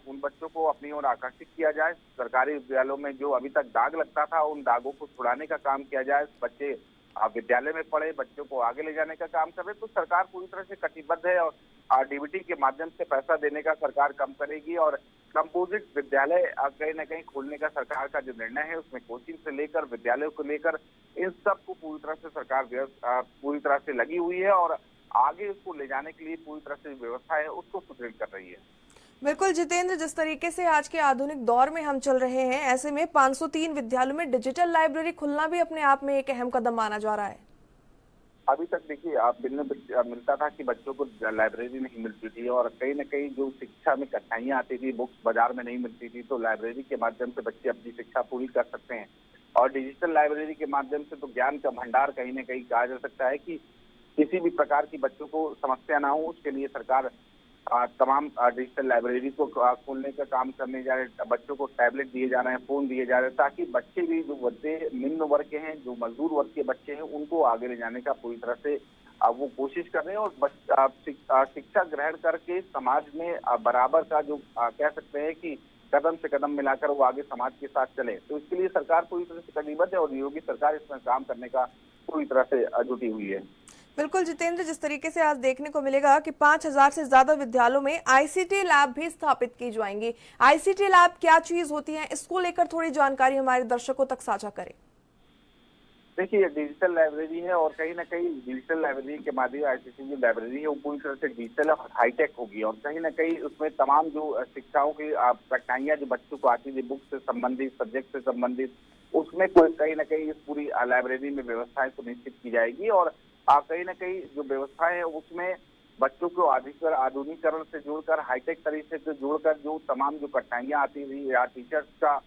उन बच्चों को अपनी ओर आकर्षित किया जाए। सरकारी विद्यालयों में जो अभी तक दाग लगता था, उन दागों को छुड़ाने का काम किया जाए। बच्चे विद्यालय में पढ़े, बच्चों को आगे ले जाने का काम कर रहे। तो सरकार पूरी तरह से कटिबद्ध है और डीबीटी के माध्यम से पैसा देने का सरकार कम करेगी और कंपोजिट विद्यालय कहीं ना कहीं खोलने का सरकार का जो निर्णय है, उसमें कोचिंग से लेकर विद्यालयों को लेकर इन सब को पूरी तरह से सरकार पूरी तरह से लगी हुई है और आगे उसको ले जाने के लिए पूरी तरह से व्यवस्था है उसको सुदृढ़ कर रही है। बिल्कुल जितेंद्र, जिस तरीके से आज के आधुनिक दौर में हम चल रहे हैं, ऐसे में 503 विद्यालयों में डिजिटल लाइब्रेरी खुलना भी अपने आप में एक अहम कदम माना जा रहा है। अभी तक देखिए, आप दिन में मिलता था कि बच्चों को लाइब्रेरी नहीं मिलती थी और कहीं ना कहीं जो शिक्षा में कठिनाइयां आती थी, बुक्स बाजार में नहीं मिलती थी, तो लाइब्रेरी के माध्यम से बच्चे अपनी शिक्षा पूरी कर सकते हैं। और डिजिटल लाइब्रेरी के माध्यम से तो ज्ञान का भंडार कहीं ना कहीं कहा जा सकता है कि किसी भी प्रकार की बच्चों को समस्या ना हो, उसके लिए सरकार तमाम डिजिटल लाइब्रेरी को खोलने का काम करने जा रहे हैं। बच्चों को टैबलेट दिए जा रहे हैं, फोन दिए जा रहे हैं, ताकि बच्चे भी जो बच्चे निम्न वर्ग के हैं, जो मजदूर वर्ग के बच्चे हैं, उनको आगे ले जाने का पूरी तरह से वो कोशिश कर रहे हैं और शिक्षा ग्रहण करके समाज में बराबर का जो कह सकते हैं कि कदम से कदम मिलाकर वो आगे समाज के साथ चले। तो इसके लिए सरकार पूरी तरह से कटिबद्ध है और योगी सरकार इसमें काम करने का पूरी तरह से जुटी हुई है। बिल्कुल जितेंद्र, जिस तरीके से आज देखने को मिलेगा कि 5000 से ज्यादा विद्यालयों में आईसीटी लैब भी स्थापित की जाएंगी। आईसीटी लैब क्या चीज होती है, इसको लेकर थोड़ी जानकारी हमारे दर्शकों तक साझा करें। देखिए, डिजिटल लाइब्रेरी है और कहीं ना कहीं डिजिटल लाइब्रेरी के माध्यम आईसीटी जो लाइब्रेरी है वो पूरी तरह से डिजिटल और हाईटेक होगी और कहीं ना कहीं उसमें तमाम जो शिक्षाओं की कठिनाइयां जो बच्चों को आती थी, बुक से संबंधित, सब्जेक्ट से संबंधित, उसमें कोई कहीं ना कहीं इस पूरी लाइब्रेरी में व्यवस्थाएं सुनिश्चित की जाएगी और कहीं ना कहीं जो व्यवस्थाएं है उसमें बच्चों को आधुनिकीकरण से जोड़कर, हाईटेक तरीके से जोड़कर, जो तमाम जो कठिनाइयां आती थी या टीचर्स का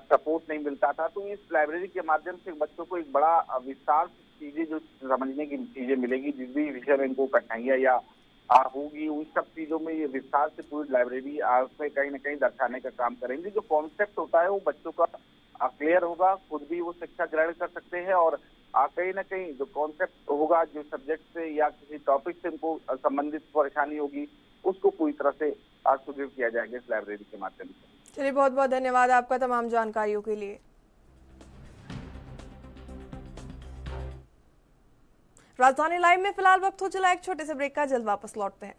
सपोर्ट नहीं मिलता था, तो इस लाइब्रेरी के माध्यम से बच्चों को एक बड़ा विस्तार चीजें जो समझने की चीजें मिलेगी, जिस भी विषय में इनको कठिनाइयां या होगी, उन सब चीजों में ये विस्तार से पूरी लाइब्रेरी उसमें कहीं ना कहीं दर्शाने का काम करेंगे। जो कॉन्सेप्ट होता है वो बच्चों का क्लियर होगा, खुद भी वो शिक्षा ग्रहण कर सकते हैं और कहीं ना कहीं जो कॉन्सेप्ट होगा, जो सब्जेक्ट से या किसी टॉपिक से उनको संबंधित परेशानी होगी, उसको पूरी तरह से सुदृढ़ किया जाएगा इस लाइब्रेरी के माध्यम से। चलिए, बहुत बहुत धन्यवाद आपका तमाम जानकारियों के लिए। राजधानी लाइव में फिलहाल वक्त हो चला एक छोटे से ब्रेक का, जल्द वापस लौटते हैं।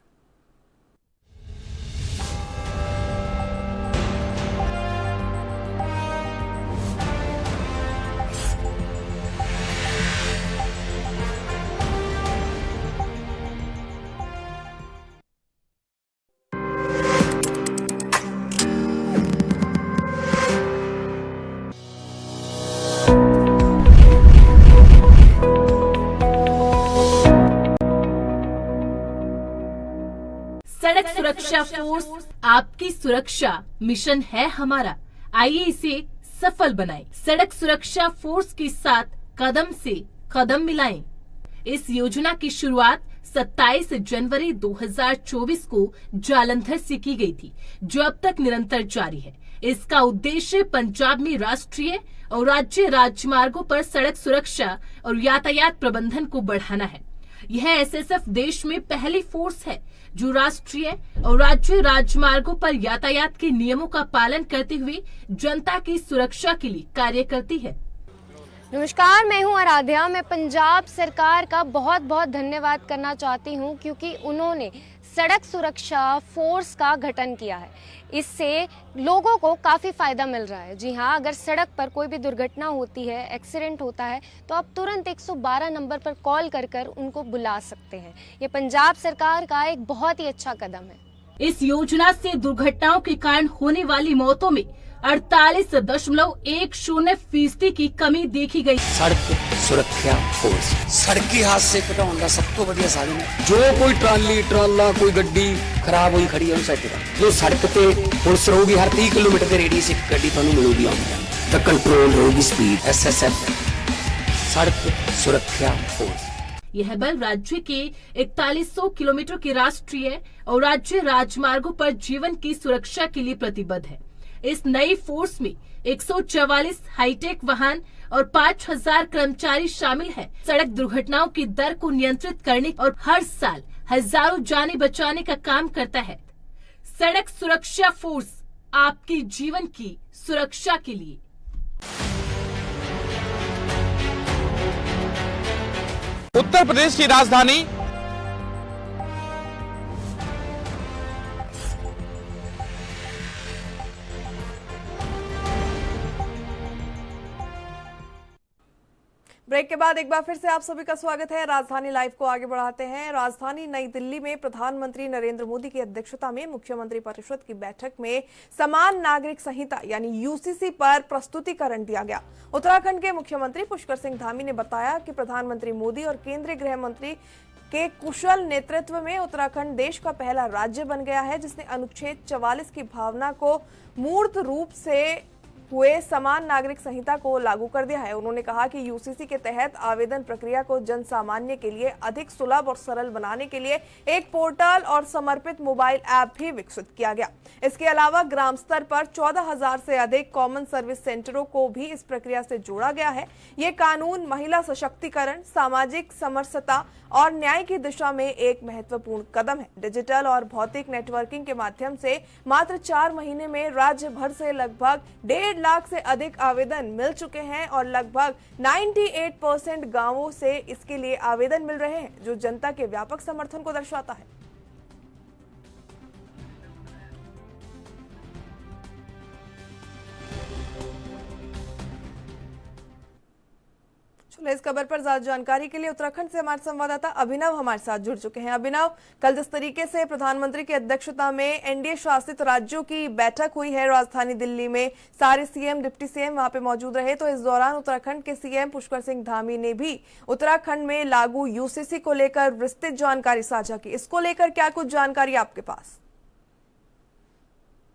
सुरक्षा फोर्स, आपकी सुरक्षा मिशन है हमारा। आइए इसे सफल बनाएं। सड़क सुरक्षा फोर्स के साथ कदम से कदम मिलाएं। इस योजना की शुरुआत 27 जनवरी 2024 को जालंधर से की गई थी, जो अब तक निरंतर जारी है। इसका उद्देश्य पंजाब में राष्ट्रीय और राज्य राजमार्गों पर सड़क सुरक्षा और यातायात प्रबंधन को बढ़ाना है। यह एसएसएफ देश में पहली फोर्स है जो राष्ट्रीय और राज्य राजमार्गों पर यातायात के नियमों का पालन करते हुए जनता की सुरक्षा के लिए कार्य करती है। नमस्कार, मैं हूं आराध्या। मैं पंजाब सरकार का बहुत बहुत धन्यवाद करना चाहती हूं क्योंकि उन्होंने सड़क सुरक्षा फोर्स का गठन किया है। इससे लोगों को काफ़ी फ़ायदा मिल रहा है। जी हाँ, अगर सड़क पर कोई भी दुर्घटना होती है, एक्सीडेंट होता है, तो आप तुरंत 112 नंबर पर कॉल कर उनको बुला सकते हैं। ये पंजाब सरकार का एक बहुत ही अच्छा कदम है। इस योजना से दुर्घटनाओं के कारण होने वाली मौतों में 48.10% की कमी देखी गई। सड़क सुरक्षा फोर्स सड़की हादसे घटाने का सब तो बढ़िया साधन है। जो कोई ट्राली ट्राला कोई गड्डी खराब हुई खड़ी है जो सड़क पे पुलिस रहूगी, हर 30 किलोमीटर के रेडियस एक गड्डी ਤੁਹਾਨੂੰ मिलूगी तो कंट्रोल होगी स्पीड। एसएसएफ सड़क सुरक्षा फोर्स। यह बल राज्य के 4100 किलोमीटर के राष्ट्रीय और राज्य राजमार्गों पर जीवन की सुरक्षा के लिए प्रतिबद्ध है। इस नई फोर्स में 144 हाईटेक वाहन और 5000 कर्मचारी शामिल हैं। सड़क दुर्घटनाओं की दर को नियंत्रित करने और हर साल हजारों जानें बचाने का काम करता है। सड़क सुरक्षा फोर्स, आपकी जीवन की सुरक्षा के लिए। उत्तर प्रदेश की राजधानी ब्रेक के बाद एक बार फिर से आप सभी का स्वागत है। राजधानी लाइव को आगे बढ़ाते हैं। राजधानी नई दिल्ली में प्रधानमंत्री नरेंद्र मोदी की अध्यक्षता में मुख्यमंत्री परिषद की बैठक में समान नागरिक संहिता यानी यूसीसी पर प्रस्तुतिकरण दिया गया। उत्तराखंड के मुख्यमंत्री पुष्कर सिंह धामी ने बताया कि प्रधानमंत्री मोदी और केंद्रीय गृह मंत्री के कुशल नेतृत्व में उत्तराखंड देश का पहला राज्य बन गया है जिसने अनुच्छेद 44 की भावना को मूर्त रूप से हुए समान नागरिक संहिता को लागू कर दिया है। उन्होंने कहा कि यूसीसी के तहत आवेदन प्रक्रिया को जन सामान्य के लिए अधिक सुलभ और सरल बनाने के लिए एक पोर्टल और समर्पित मोबाइल ऐप भी विकसित किया गया। इसके अलावा ग्राम स्तर पर 14,000 से अधिक कॉमन सर्विस सेंटरों को भी इस प्रक्रिया से जोड़ा गया है। ये कानून महिला सशक्तिकरण, सामाजिक समरसता और न्याय की दिशा में एक महत्वपूर्ण कदम है। डिजिटल और भौतिक नेटवर्किंग के माध्यम से मात्र 4 महीने में राज्य भर से लगभग 1.5 लाख से अधिक आवेदन मिल चुके हैं और लगभग 98% गांवों से इसके लिए आवेदन मिल रहे हैं, जो जनता के व्यापक समर्थन को दर्शाता है। इस खबर पर ज्यादा जानकारी के लिए उत्तराखंड से हमारे संवाददाता अभिनव हमारे साथ जुड़ चुके हैं। अभिनव, कल जिस तरीके से प्रधानमंत्री की अध्यक्षता में एनडीए शासित राज्यों की बैठक हुई है राजधानी दिल्ली में, सारे सीएम डिप्टी सीएम वहां पे मौजूद रहे, तो इस दौरान उत्तराखंड के सीएम पुष्कर सिंह धामी ने भी उत्तराखंड में लागू यूसीसी को लेकर विस्तृत जानकारी साझा की। इसको लेकर क्या कुछ जानकारी आपके पास?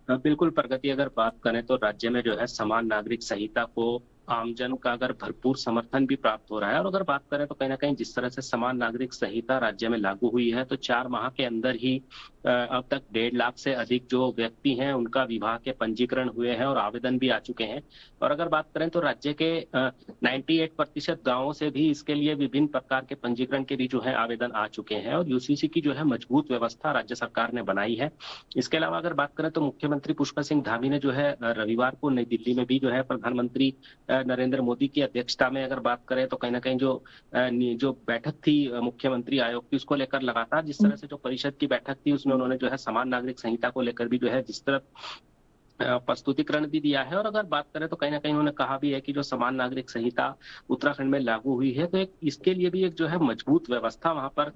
बिल्कुल प्रगति, अगर बात करें तो राज्य में जो है समान नागरिक संहिता को आमजन का अगर भरपूर समर्थन भी प्राप्त हो रहा है। और अगर बात करें तो कहीं ना कहीं जिस तरह से समान नागरिक संहिता राज्य में लागू हुई है तो 4 माह के अंदर ही अब तक 1.5 लाख से अधिक जो व्यक्ति हैं उनका विवाह के पंजीकरण हुए हैं और आवेदन भी आ चुके हैं। और अगर बात करें तो राज्य के 98% गांवों से भी इसके लिए विभिन्न प्रकार के पंजीकरण के भी जो है आवेदन आ चुके हैं और यूसीसी की जो है मजबूत व्यवस्था राज्य सरकार ने बनाई है। इसके अलावा अगर बात करें तो मुख्यमंत्री पुष्कर सिंह धामी ने जो है रविवार को नई दिल्ली में भी जो है प्रधानमंत्री नरेंद्र मोदी की अध्यक्षता में अगर बात करें तो कहीं ना कहीं जो बैठक थी मुख्यमंत्री आयोग की उसको लेकर लगातार जिस तरह से जो परिषद की बैठक थी उसमें उन्होंने जो है समान नागरिक संहिता को लेकर भी जो है जिस तरह प्रस्तुतिकरण भी दिया है। और अगर बात करें तो कहीं ना कहीं उन्होंने कहा भी है कि जो समान नागरिक संहिता उत्तराखंड में लागू हुई है तो एक इसके लिए भी एक जो है मजबूत व्यवस्था वहां पर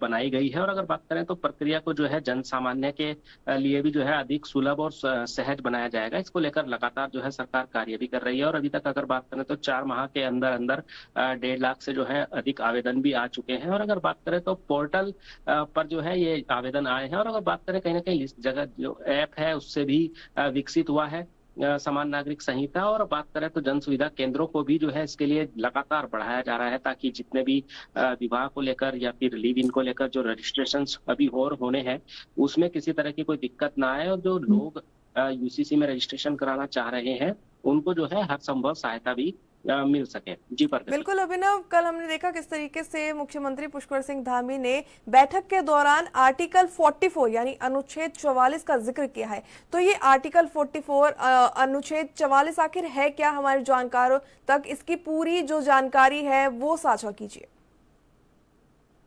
बनाई गई है। और अगर बात करें तो प्रक्रिया को जो है जन सामान्य के लिए भी जो है अधिक सुलभ और सहज बनाया जाएगा। इसको लेकर लगातार जो है सरकार कार्य भी कर रही है। और अभी तक अगर बात करें तो 4 माह के अंदर अंदर 1.5 लाख से जो है अधिक आवेदन भी आ चुके हैं। और अगर बात करें तो पोर्टल पर जो है ये आवेदन आए हैं। और अगर बात करें कहीं ना कहीं इस जगह जो ऐप है उससे भी विकसित हुआ है समान नागरिक संहिता। और बात करें तो जन सुविधा केंद्रों को भी जो है इसके लिए लगातार बढ़ाया जा रहा है ताकि जितने भी विवाह को लेकर या फिर लिव इन को लेकर जो रजिस्ट्रेशन अभी और होने हैं उसमें किसी तरह की कोई दिक्कत ना आए। और जो लोग यूसीसी में रजिस्ट्रेशन कराना चाह रहे हैं उनको जो है हर संभव सहायता भी मिल सके। जी पर बिल्कुल अभिनव, कल हमने देखा किस तरीके से मुख्यमंत्री पुष्कर सिंह धामी ने बैठक के दौरान आर्टिकल 44 यानी अनुच्छेद 44 का जिक्र किया है। तो ये आर्टिकल 44 अनुच्छेद 44 आखिर है क्या, हमारे जानकारों तक इसकी पूरी जो जानकारी है वो साझा कीजिए।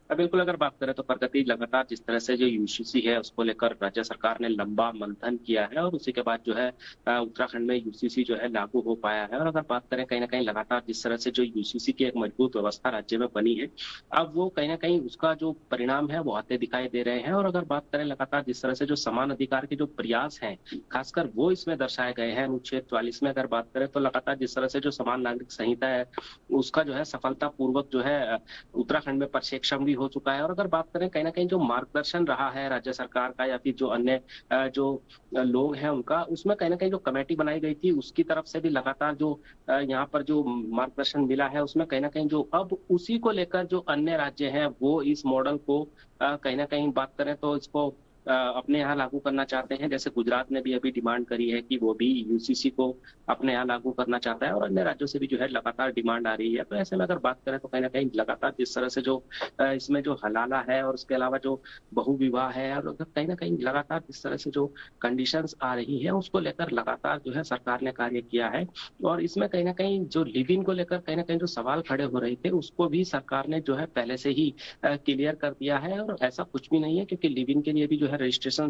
बिल्कुल, अगर बात करें तो प्रगति लगातार जिस तरह से जो यूसीसी है उसको लेकर राज्य सरकार ने लंबा मंथन किया है और उसी के बाद जो है उत्तराखंड में यूसीसी जो है लागू हो पाया है। और अगर बात करें कहीं ना कहीं लगातार जिस तरह से जो यूसीसी की एक मजबूत व्यवस्था राज्य में बनी है अब वो कहीं ना कहीं उसका जो परिणाम है वो आते दिखाई दे रहे हैं। और अगर बात करें लगातार जिस तरह से जो समान अधिकार के जो प्रयास हैं खासकर वो इसमें दर्शाए गए हैं अनुच्छेद 44 में। अगर बात करें तो लगातार जिस तरह से जो समान नागरिक संहिता है उसका जो है सफलता पूर्वक जो है उत्तराखंड में प्रशिक्षण भी हो चुका है। और अगर बात करें कहीं ना कहीं जो मार्गदर्शन रहा है राज्य सरकार का या फिर जो अन्य जो लोग हैं उनका, उसमें कहीं ना कहीं जो कमेटी बनाई गई थी उसकी तरफ से भी लगातार जो यहाँ पर जो मार्गदर्शन मिला है उसमें कहीं ना कहीं जो अब उसी को लेकर जो अन्य राज्य हैं वो इस मॉडल को कहीं ना कहीं बात करें तो इसको अपने यहाँ लागू करना चाहते हैं। जैसे गुजरात ने भी अभी डिमांड करी है कि वो भी यूसीसी को अपने यहाँ लागू करना चाहता है और अन्य राज्यों से भी जो है लगातार डिमांड आ रही है। तो ऐसे में अगर बात करें तो कहीं ना कहीं लगातार जिस तरह से जो इसमें जो हलाला है और उसके अलावा जो बहुविवाह है और कहीं ना कहीं लगातार जिस तरह से जो कंडीशंस आ रही है उसको लेकर लगातार जो है सरकार ने कार्य किया है। और इसमें कहीं ना कहीं जो लिव इन को लेकर कहीं ना कहीं जो सवाल खड़े हो रहे थे उसको भी सरकार ने जो है पहले से ही क्लियर कर दिया है। और ऐसा कुछ भी नहीं है क्योंकि लिव इन के लिए भी जो है रजिस्ट्रेशन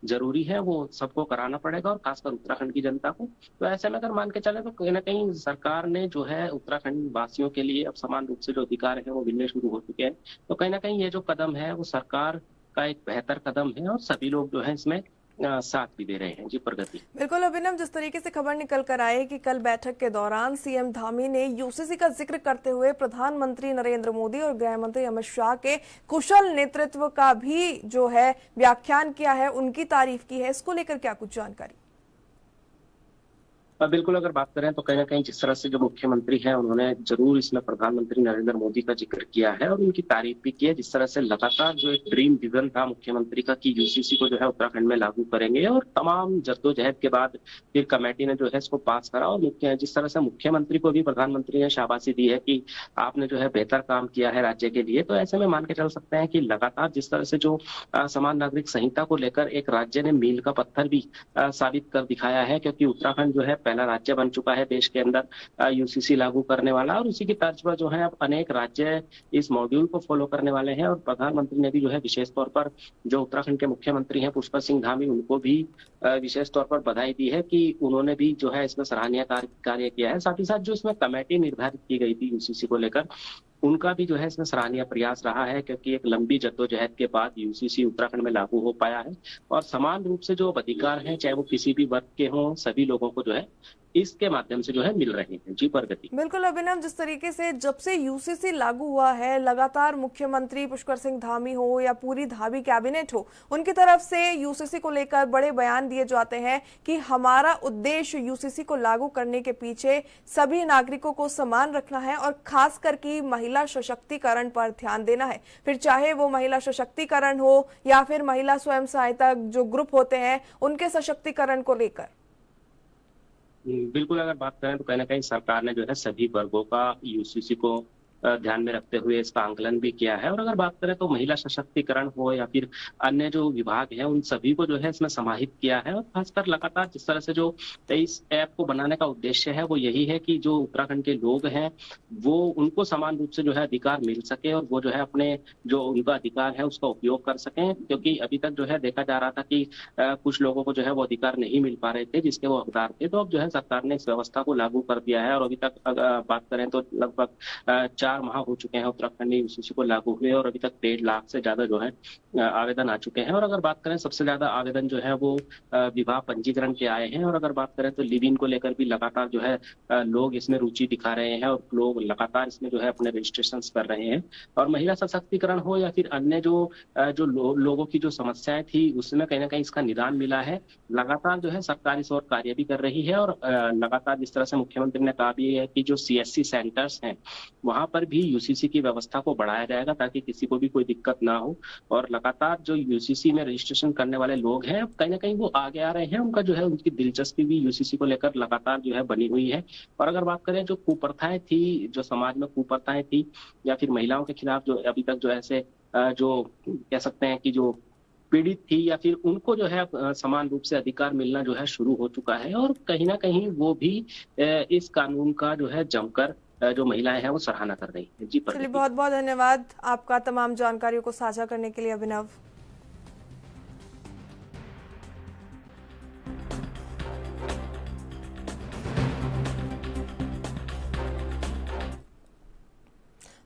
जरूरी है, वो सबको कराना पड़ेगा और खासकर उत्तराखंड की जनता को। तो ऐसे में अगर मान के चले तो कहीं ना कहीं सरकार ने जो है उत्तराखंड वासियों के लिए अब समान रूप से जो अधिकार है वो मिलने शुरू हो चुके हैं। तो कहीं ना कहीं ये जो कदम है वो सरकार का एक बेहतर कदम है और सभी लोग जो है इसमें साथ भी दे रहे हैं। जी प्रगति। बिल्कुल अभिनव, जिस तरीके से खबर निकल कर आए कि कल बैठक के दौरान सीएम धामी ने यूसीसी का जिक्र करते हुए प्रधानमंत्री नरेंद्र मोदी और गृह मंत्री अमित शाह के कुशल नेतृत्व का भी जो है व्याख्यान किया है, उनकी तारीफ की है। इसको लेकर क्या कुछ जानकारी? बिल्कुल, अगर बात करें तो कहीं ना कहीं जिस तरह से जो मुख्यमंत्री हैं उन्होंने जरूर इसमें प्रधानमंत्री नरेंद्र मोदी का जिक्र किया है और उनकी तारीफ भी की है। जिस तरह से लगातार जो एक ड्रीम विजन था मुख्यमंत्री का कि यूसीसी को जो है उत्तराखंड में लागू करेंगे और तमाम जद्दोजहद के बाद फिर कमेटी ने जो है इसको पास करा। और जिस तरह से मुख्यमंत्री को भी प्रधानमंत्री ने शाबाशी दी है कि आपने जो है बेहतर काम किया है राज्य के लिए। तो ऐसे में मान के चल सकते हैं कि लगातार जिस तरह से जो समान नागरिक संहिता को लेकर एक राज्य ने मील का पत्थर भी साबित कर दिखाया है, क्योंकि उत्तराखंड जो है पहला राज्य बन चुका है देश के अंदर यूसीसी लागू करने वाला और उसी की तर्ज पर जो है अब अनेक राज्य इस मॉड्यूल को फॉलो करने वाले हैं। और प्रधानमंत्री ने भी जो है विशेष तौर पर जो उत्तराखंड के मुख्यमंत्री हैं पुष्कर सिंह धामी, उनको भी विशेष तौर पर बधाई दी है कि उन्होंने भी जो है इसमें सराहनीय कार्य किया है। साथ ही साथ जो इसमें कमेटी निर्धारित की गई थी यूसीसी को लेकर उनका भी जो है इसमें सराहनीय प्रयास रहा है, क्योंकि एक लंबी जद्दोजहद के बाद यूसीसी उत्तराखंड में लागू हो पाया है और समान रूप से जो अधिकार हैं चाहे वो किसी भी वर्ग के हों सभी लोगों को जो है इसके माध्यम से जो है मिल रहे हैं। जी प्रगति। बिल्कुल अभिनव, जिस तरीके से जब से यूसीसी लागू हुआ है लगातार मुख्यमंत्री पुष्कर सिंह धामी हो या पूरी धामी कैबिनेट हो, उनकी तरफ से यूसीसी को लेकर बड़े बयान दिए जाते हैं कि हमारा उद्देश्य यूसीसी को लागू करने के पीछे सभी नागरिकों को समान रखना है और खास करके महिला सशक्तिकरण पर ध्यान देना है। फिर चाहे वो महिला सशक्तिकरण हो या फिर महिला स्वयं सहायता जो ग्रुप होते हैं उनके सशक्तिकरण को लेकर। बिल्कुल, अगर बात करें तो कहीं ना कहीं सरकार ने जो है सभी वर्गों का यूसीसी को ध्यान में रखते हुए इसका आंकलन भी किया है। और अगर बात करें तो महिला सशक्तिकरण हो या फिर अन्य जो विभाग हैं, उन सभी को जो है इसमें समाहित किया है। और खासकर लगातार जिस तरह से जो इस ऐप को बनाने का उद्देश्य है वो यही है कि जो उत्तराखंड के लोग हैं वो उनको समान रूप से जो है अधिकार मिल सके और वो जो है अपने जो उनका अधिकार है उसका उपयोग कर सकें। क्योंकि अभी तक जो है देखा जा रहा था कि कुछ लोगों को जो है वो अधिकार नहीं मिल पा रहे थे जिसके वो हकदार थे। तो अब जो है सरकार ने इस व्यवस्था को लागू कर दिया है और अभी तक अगर बात करें तो लगभग 4 माह हो चुके हैं उत्तराखंड में यूसीसी को लागू हुए और अभी तक 1.5 लाख से ज्यादा जो है आवेदन आ चुके हैं। और अगर बात करें सबसे ज्यादा आवेदन जो है वो विवाह पंजीकरण के आए हैं। और अगर बात करें तो लिव इन को लेकर भी लगातार जो है लोग इसमें रुचि दिखा रहे हैं और लोग लगातार इसमें जो है अपने रजिस्ट्रेशन कर रहे हैं। और महिला सशक्तिकरण हो या फिर अन्य जो लोगों की जो समस्याएं थी उसमें कहीं ना कहीं इसका निदान मिला है। लगातार जो है सरकार इस ओर कार्य भी कर रही है और लगातार जिस तरह से मुख्यमंत्री ने कहा भी है कि जो CSC सेंटर्स हैं वहां पर भी यूसीसी की व्यवस्था को बढ़ाया जाएगा ताकि किसी को भी कोई दिक्कत ना हो। और लगातार जो यूसीसी में रजिस्ट्रेशन करने वाले लोग हैं कहीं ना कहीं वो आगे आ रहे हैं, उनका जो है उनकी दिलचस्पी भी यूसीसी को लेकर लगातार जो है बनी हुई है। और अगर बात करें जो कुप्रथाएं थी, जो समाज में कुप्रथाएं थी या फिर महिलाओं के खिलाफ जो अभी तक जो ऐसे जो कह सकते हैं कि जो पीड़ित थी या फिर उनको जो है समान रूप से अधिकार मिलना जो है शुरू हो चुका है। और कहीं ना कहीं वो भी इस कानून का जो है जमकर जो महिलाएं हैं वो सराहना कर रही है। जी चलिए, बहुत बहुत धन्यवाद आपका तमाम जानकारियों को साझा करने के लिए अभिनव।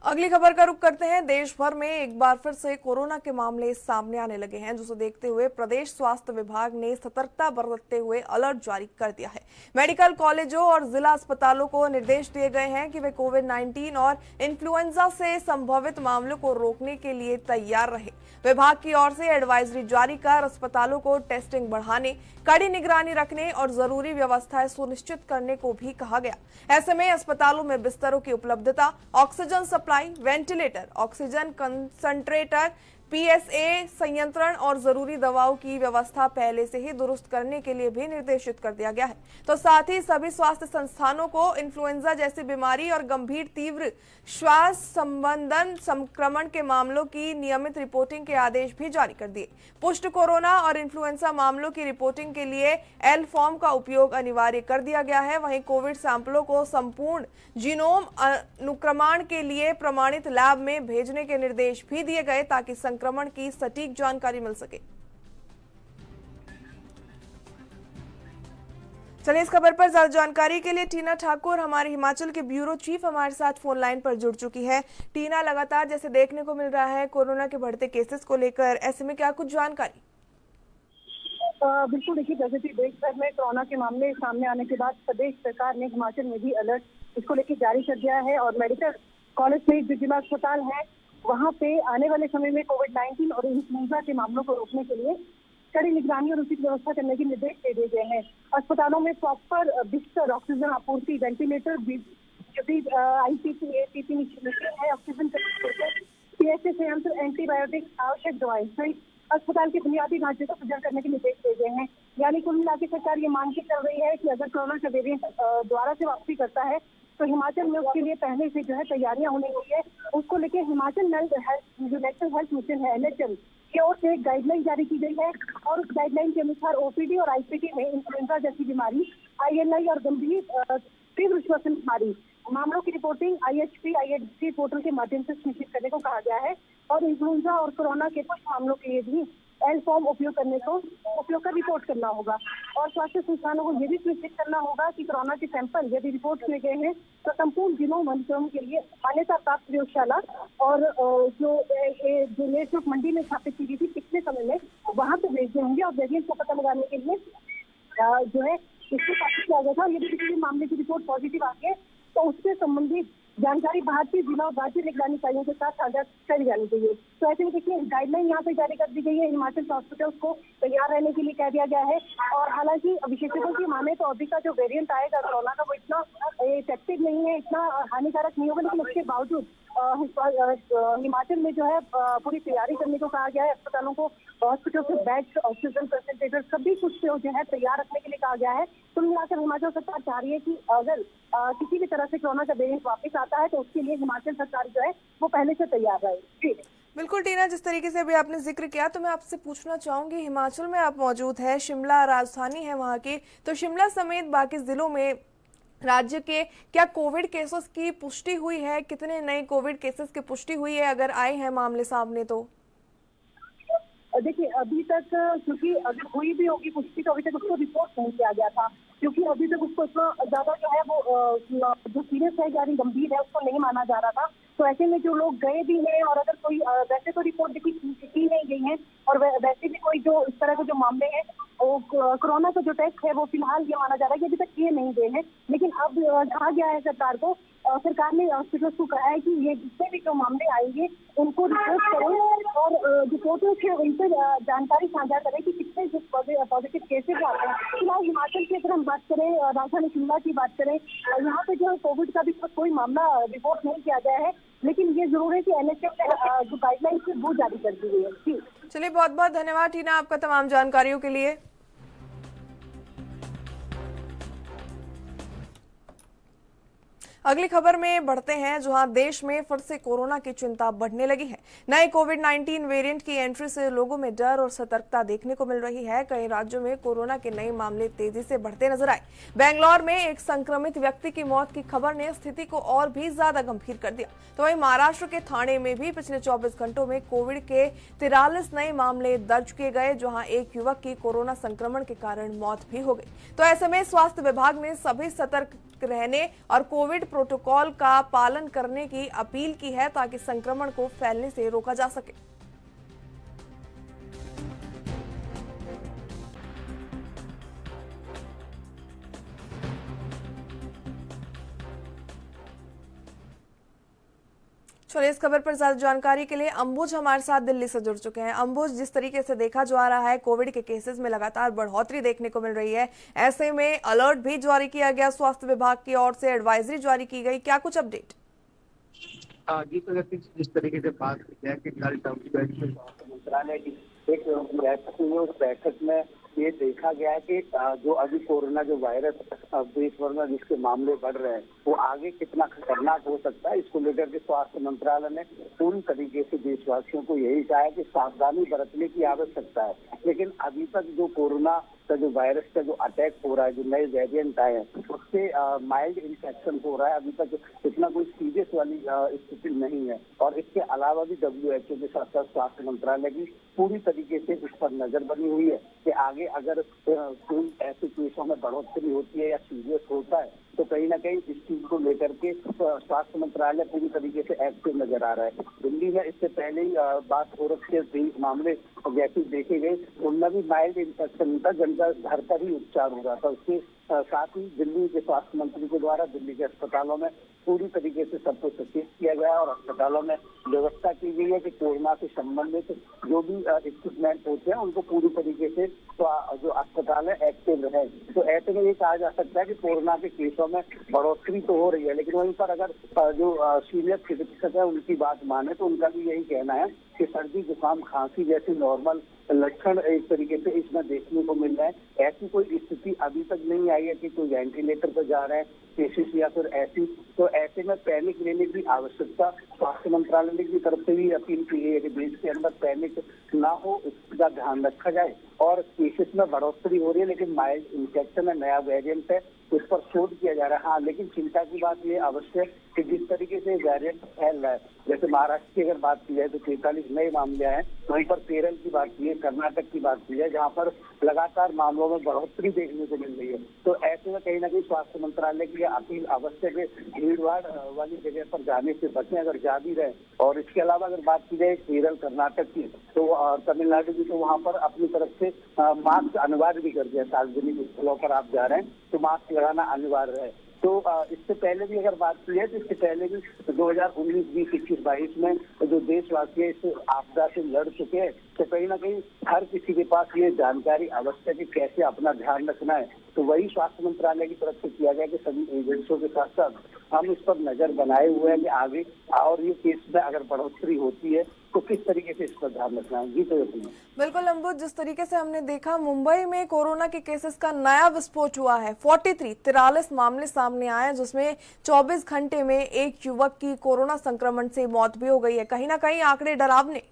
अगली खबर का रुख करते हैं। देश भर में एक बार फिर से कोरोना के मामले सामने आने लगे हैं, जिसे देखते हुए प्रदेश स्वास्थ्य विभाग ने सतर्कता बरतते हुए अलर्ट जारी कर दिया है। मेडिकल कॉलेजों और जिला अस्पतालों को निर्देश दिए गए हैं कि वे कोविड-19 और इन्फ्लुएंजा से संभावित मामलों को रोकने के लिए तैयार रहे। विभाग की ओर से एडवाइजरी जारी कर अस्पतालों को टेस्टिंग बढ़ाने, कड़ी निगरानी रखने और जरूरी व्यवस्थाएं सुनिश्चित करने को भी कहा गया। ऐसे में अस्पतालों में बिस्तरों की उपलब्धता, oxygen supply, ventilator, oxygen concentrator, PSA संयंत्रण और जरूरी दवाओं की व्यवस्था पहले से ही दुरुस्त करने के लिए भी निर्देशित कर दिया गया है। तो साथ ही सभी स्वास्थ्य संस्थानों को इन्फ्लुएंजा जैसी बीमारी और गंभीर तीव्र श्वास संबंधन संक्रमण के मामलों की नियमित रिपोर्टिंग के आदेश भी जारी कर दिए। पुष्ट कोरोना और इन्फ्लुएंजा मामलों की रिपोर्टिंग के लिए L फॉर्म का उपयोग अनिवार्य कर दिया गया है। वहीं कोविड सैंपलों को संपूर्ण जीनोम अनुक्रमण के लिए प्रमाणित लैब में भेजने के निर्देश भी दिए गए ताकि संक्रमण की सटीक जानकारी मिल सके। चलिए, इस खबर पर ज्यादा जानकारी के लिए टीना ठाकुर, हमारे हिमाचल के ब्यूरो चीफ, हमारे साथ फोन लाइन पर जुड़ चुकी है। टीना, लगातार जैसे देखने को मिल रहा है कोरोना के बढ़ते केसेस को लेकर, ऐसे में क्या कुछ जानकारी? बिल्कुल, देखिए, जैसे कि देश भर में कोरोना के मामले सामने आने के बाद प्रदेश सरकार ने हिमाचल में भी अलर्ट इसको लेकर जारी कर दिया है और मेडिकल कॉलेज में जो जिला अस्पताल है वहाँ पे आने वाले समय में कोविड-19 और इन्फ्लुएंजा के मामलों को रोकने के लिए कड़ी निगरानी और उचित व्यवस्था करने के निर्देश दे दिए गए हैं। अस्पतालों में प्रॉपर बिस्तर, ऑक्सीजन आपूर्ति, वेंटिलेटर, ICU, APP मशीन है, ऑक्सीजन PSA संयंत्र, एंटीबायोटिक, आवश्यक दवाएं सहित अस्पताल के बुनियादी ढांचे को सुदृढ़ करने के निर्देश दे गए हैं। यानी कुल मिला के सरकार ये मान के चल रही है कि अगर कोरोना का वेरिएंट दोबारा से वापसी करता है तो हिमाचल में उसके लिए पहले से जो है तैयारियां होने चाहिए। उसको लेके हिमाचल जो नेशनल हेल्थ मिशन है NHM की ओर से एक गाइडलाइन जारी की गई है और उस गाइडलाइन के अनुसार OPD और IPD में इन्फ्लुएंजा जैसी बीमारी, ILI और गंभीर तीव्र श्वसन बीमारी मामलों की रिपोर्टिंग IHP पोर्टल के माध्यम से सुनिश्चित करने को कहा गया है और इन्फ्लुएंजा और कोरोना के कुछ मामलों के लिए भी L फॉर्म उपयोग कर रिपोर्ट करना होगा और स्वास्थ्य संस्थानों को यह भी सुनिश्चित करना होगा कि कोरोना के सैंपल यदि रिपोर्ट किए गए हैं तो संपूर्ण जीनोम अनुक्रमण के लिए मान्यता प्राप्त प्रयोगशाला और जो नेशनल मंडी में स्थापित की गई थी पिछले समय में वहां पे भेजने होंगे और वेरिएंट को पता लगाने के लिए जो है इसको स्थापित किया गया था। यदि किसी मामले की रिपोर्ट पॉजिटिव आ गई तो उससे संबंधित जानकारी भारतीय जिला और राज्य निगरानी इकाइयों के साथ साझा करी जानी चाहिए। तो ऐसे में देखिए, गाइडलाइन यहाँ पे जारी कर दी गई है। हिमाचल हॉस्पिटल को तैयार रहने के लिए कह दिया गया है और हालांकि विशेषज्ञों की माने तो अभी का जो वेरिएंट आएगा कोरोना का वो इतना इफेक्टिव नहीं है, इतना हानिकारक नहीं होगा, लेकिन उसके बावजूद हिमाचल में जो है पूरी तैयारी करने को कहा गया है। अस्पतालों को, हॉस्पिटल से बेड्स, ऑक्सीजन कंसंट्रेटर सभी कुछ जो है तैयार रखने के लिए कहा गया है। कुल मिलाकर हिमाचल सरकार चाह रही है कि अगर किसी भी तरह से कोरोना का वेरिएंट वापस आता है तो उसके लिए हिमाचल सरकार जो है वो पहले से तैयार रहे। जी बिल्कुल टीना, जिस तरीके से अभी आपने जिक्र किया तो मैं आपसे पूछना चाहूंगी, हिमाचल में आप मौजूद है, शिमला राजधानी है वहाँ की, तो शिमला समेत बाकी जिलों में राज्य के क्या कोविड केसेस की पुष्टि हुई है? कितने नए कोविड केसेस की पुष्टि हुई है अगर आए हैं मामले सामने? तो देखिए अभी तक, क्योंकि अगर हुई भी होगी पुष्टि तो अभी तक उसको रिपोर्ट नहीं किया गया था, क्योंकि अभी तक उसको इतना ज्यादा जो है वो जो सीरियस है यानी गंभीर है उसको नहीं माना जा रहा था। तो ऐसे में जो लोग गए भी हैं और अगर कोई वैसे तो रिपोर्ट की नहीं गई है और वैसे भी कोई जो इस तरह के जो मामले हैं वो कोरोना का जो टेस्ट है वो फिलहाल ये माना जा रहा है कि अभी तक किए नहीं गए हैं। लेकिन अब कहा गया है सरकार को, सरकार ने हॉस्पिटल को कहा है कि ये जितने भी जो मामले आएंगे उनको रिपोर्ट करें और रिपोर्टर्स है उनसे जानकारी साझा करें कि कितने पॉजिटिव केसेज आते हैं। फिलहाल हिमाचल की अगर हम बात करें, राजधानी शिमला की बात करें, यहाँ पे जो कोविड का भी कोई मामला रिपोर्ट नहीं किया गया है, लेकिन ये जरूर है कि NHM ने जो गाइडलाइंस है वो जारी कर दी है। चलिए, बहुत बहुत धन्यवाद टीना आपका तमाम जानकारियों के लिए। अगली खबर में बढ़ते हैं, जहां देश में फिर से कोरोना की चिंता बढ़ने लगी है। नए कोविड-19 वेरिएंट की एंट्री से लोगों में डर और सतर्कता देखने को मिल रही है। कई राज्यों में कोरोना के नए मामले तेजी से बढ़ते नजर आए। बेंगलोर में एक संक्रमित व्यक्ति की मौत की खबर ने स्थिति को और भी ज्यादा गंभीर कर दिया। तो वहीं महाराष्ट्र के ठाणे में भी पिछले 24 घंटों में कोविड के 43 नए मामले दर्ज किए गए, जहां एक युवक की कोरोना संक्रमण के कारण मौत भी हो गई। तो ऐसे में स्वास्थ्य विभाग ने सभी सतर्क रहने और कोविड प्रोटोकॉल का पालन करने की अपील की है ताकि संक्रमण को फैलने से रोका जा सके। चलिए, इस खबर पर ज्यादा जानकारी के लिए अंबुज हमारे साथ दिल्ली से जुड़ चुके हैं। अंबुज, जिस तरीके से देखा जा रहा है कोविड के केसेस में लगातार बढ़ोतरी देखने को मिल रही है, ऐसे में अलर्ट भी जारी किया गया, स्वास्थ्य विभाग की ओर से एडवाइजरी जारी की गई, क्या कुछ अपडेट? जी, तो जिस तरीके से बात की है कि कल स्वास्थ्य मंत्रालय की एक बैठक हुई, उस बैठक में ये देखा गया है कि जो अभी कोरोना जो वायरस देश भर में जिसके मामले बढ़ रहे हैं वो आगे कितना खतरनाक हो सकता है, इसको लेकर के स्वास्थ्य मंत्रालय ने पूरी तरीके से देशवासियों को यही कहा है कि सावधानी बरतने की आवश्यकता है। लेकिन अभी तक जो कोरोना का जो वायरस का जो अटैक हो रहा है, जो नए वेरिएंट आए हैं, उससे माइल्ड इन्फेक्शन हो रहा है। अभी तक इतना कोई सीरियस वाली स्थिति नहीं है। और इसके अलावा भी WHO के साथ साथ स्वास्थ्य मंत्रालय की पूरी तरीके से इस पर नजर बनी हुई है कि आगे अगर कोई ऐसे केसों में बढ़ोतरी होती है या सीरियस होता है तो कहीं ना कहीं इस चीज को लेकर के स्वास्थ्य मंत्रालय पूरी तरीके से एक्टिव नजर आ रहा है। दिल्ली में इससे पहले ही बात हो रखी है, 23 मामले जैसे देखे गए, उनमें भी माइल्ड इन्फेक्शन था, जिनका घर पर ही उपचार हो रहा था। उसके साथ ही दिल्ली के स्वास्थ्य मंत्री के द्वारा दिल्ली के अस्पतालों में पूरी तरीके से सबको सचेत किया गया और अस्पतालों में व्यवस्था की गई है कि कोरोना से संबंधित जो भी इक्विपमेंट होते हैं उनको पूरी तरीके से जो अस्पताल है एक्टिव रहे। तो ऐसे में ये कहा जा सकता है कि कोरोना के केसों में बढ़ोतरी तो हो रही है, लेकिन वहीं पर अगर जो सीनियर चिकित्सक है उनकी बात माने तो उनका भी यही कहना है कि सर्दी, जुकाम, खांसी जैसे नॉर्मल लक्षण एक तरीके से इसमें देखने को मिल रहे हैं। ऐसी कोई स्थिति अभी तक नहीं आई है कि कोई वेंटिलेटर पर जा रहे हैं केसेस या फिर ऐसी, तो ऐसे में पैनिक लेने की आवश्यकता स्वास्थ्य मंत्रालय की तरफ से भी अपील की गई है कि देश के अंदर पैनिक ना हो, इसका ध्यान रखा जाए। और केसेस में बढ़ोतरी हो रही है, लेकिन माइल्ड इन्फेक्शन है, नया वेरिएंट है, उस पर शोध किया जा रहा है। हाँ, लेकिन चिंता की बात ये अवश्य है कि जिस तरीके से वेरिएंट फैल रहा है, जैसे महाराष्ट्र की अगर बात की जाए तो 43 नए मामले हैं, वहीं पर केरल की बात की है, कर्नाटक की बात की है, जहाँ पर लगातार मामलों में बढ़ोतरी देखने को मिल रही है। तो ऐसे में कहीं ना कहीं स्वास्थ्य मंत्रालय की अपील आवश्यक है, भीड़ भाड़ वाली जगह पर जाने से बचें अगर जा भी रहे। और इसके अलावा अगर बात की जाए केरल, कर्नाटक की, तो तमिलनाडु की, तो वहाँ पर अपनी तरफ से मास्क अनिवार्य भी कर दिया। सार्वजनिक स्थलों पर आप जा रहे हैं तो मास्क लगाना अनिवार्य है। तो इससे पहले भी अगर बात की है तो इससे पहले भी 2019, 20, 21, 22 में जो देशवासी इस आपदा से लड़ चुके हैं, तो कहीं ना कहीं हर किसी के पास ये जानकारी आवश्यक है कैसे अपना ध्यान रखना है। तो वही स्वास्थ्य मंत्रालय की तरफ से किया गया कि सभी एजेंसियों के साथ साथ हम इस पर नजर बनाए हुए हैं कि आगे और ये केस में अगर बढ़ोतरी होती है तो किस तरीके से इस पर ध्यान रखना है। जी तो बिल्कुल अम्बुज, जिस तरीके से हमने देखा मुंबई में कोरोना के केसेस का नया विस्फोट हुआ है। 43 मामले सामने आए जिसमें 24 घंटे में एक युवक की कोरोना संक्रमण से मौत भी हो गई है। कहीं ना कहीं आंकड़े डरावने।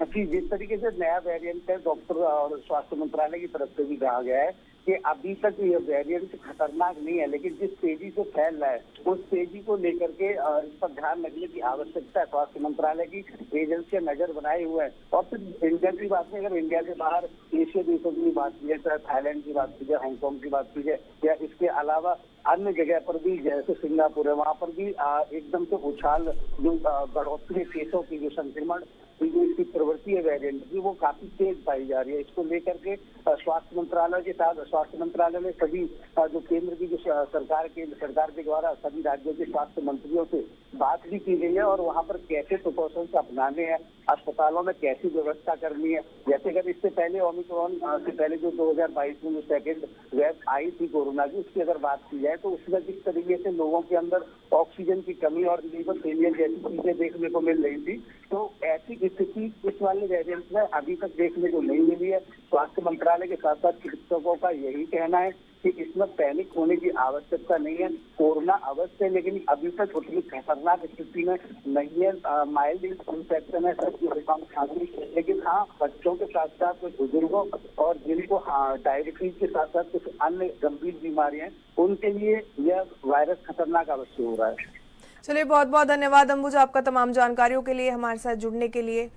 जी, जिस तरीके से नया वेरिएंट है, डॉक्टर और स्वास्थ्य मंत्रालय की तरफ से भी कहा गया है कि अभी तक ये वेरिएंट खतरनाक नहीं है, लेकिन जिस तेजी से फैल रहा है उस तेजी को लेकर के इस पर ध्यान रखने की आवश्यकता है। स्वास्थ्य मंत्रालय की एजेंसियां नजर बनाए हुए हैं। और फिर इंडिया की बात नहीं, अगर इंडिया के बाहर एशिया देशों की बात की जाए, चाहे थाईलैंड की बात की जाए, हांगकांग की बात की जाए, या इसके अलावा अन्य जगह पर भी जैसे सिंगापुर है, वहां पर भी एकदम से उछाल जो बढ़ोतरी केसों की, जो संक्रमण जो इसकी प्रवृत्ति है वेरिएंट की, वो काफी तेज पाई जा रही है। इसको लेकर के स्वास्थ्य मंत्रालय के साथ स्वास्थ्य मंत्रालय ने सभी जो केंद्र की जो सरकार के द्वारा सभी राज्यों के स्वास्थ्य मंत्रियों से बात भी की गई है और वहां पर कैसे प्रिकॉशंस अपनाने हैं, अस्पतालों में कैसी व्यवस्था करनी है। जैसे अगर इससे पहले ओमिक्रॉन से पहले जो 2022 में जो सेकेंड वेव आई थी कोरोना की, उसकी अगर बात की जाए तो उसमें जिस तरीके से लोगों के अंदर ऑक्सीजन की कमी और लीवर फेलियर जैसी चीजें देखने को मिल रही थी, तो ऐसी स्थिति इस वाले वेरिएंट में अभी तक देखने को नहीं मिली है। स्वास्थ्य मंत्रालय के साथ साथ चिकित्सकों का यही कहना है कि इसमें पैनिक होने की आवश्यकता नहीं है। कोरोना अवश्य है, लेकिन अभी तक उतनी खतरनाक स्थिति में नहीं है। माइल्ड इन्फेक्शन है, सर्दी जुकाम खांसी, लेकिन हाँ बच्चों के साथ साथ कुछ बुजुर्गों और जिनको डायबिटीज के साथ साथ कुछ अन्य गंभीर बीमारियां हैं, उनके लिए यह वायरस खतरनाक अवश्य हो रहा है। चलिए, बहुत बहुत धन्यवाद अंबुज आपका तमाम जानकारियों के लिए, हमारे साथ जुड़ने के लिए।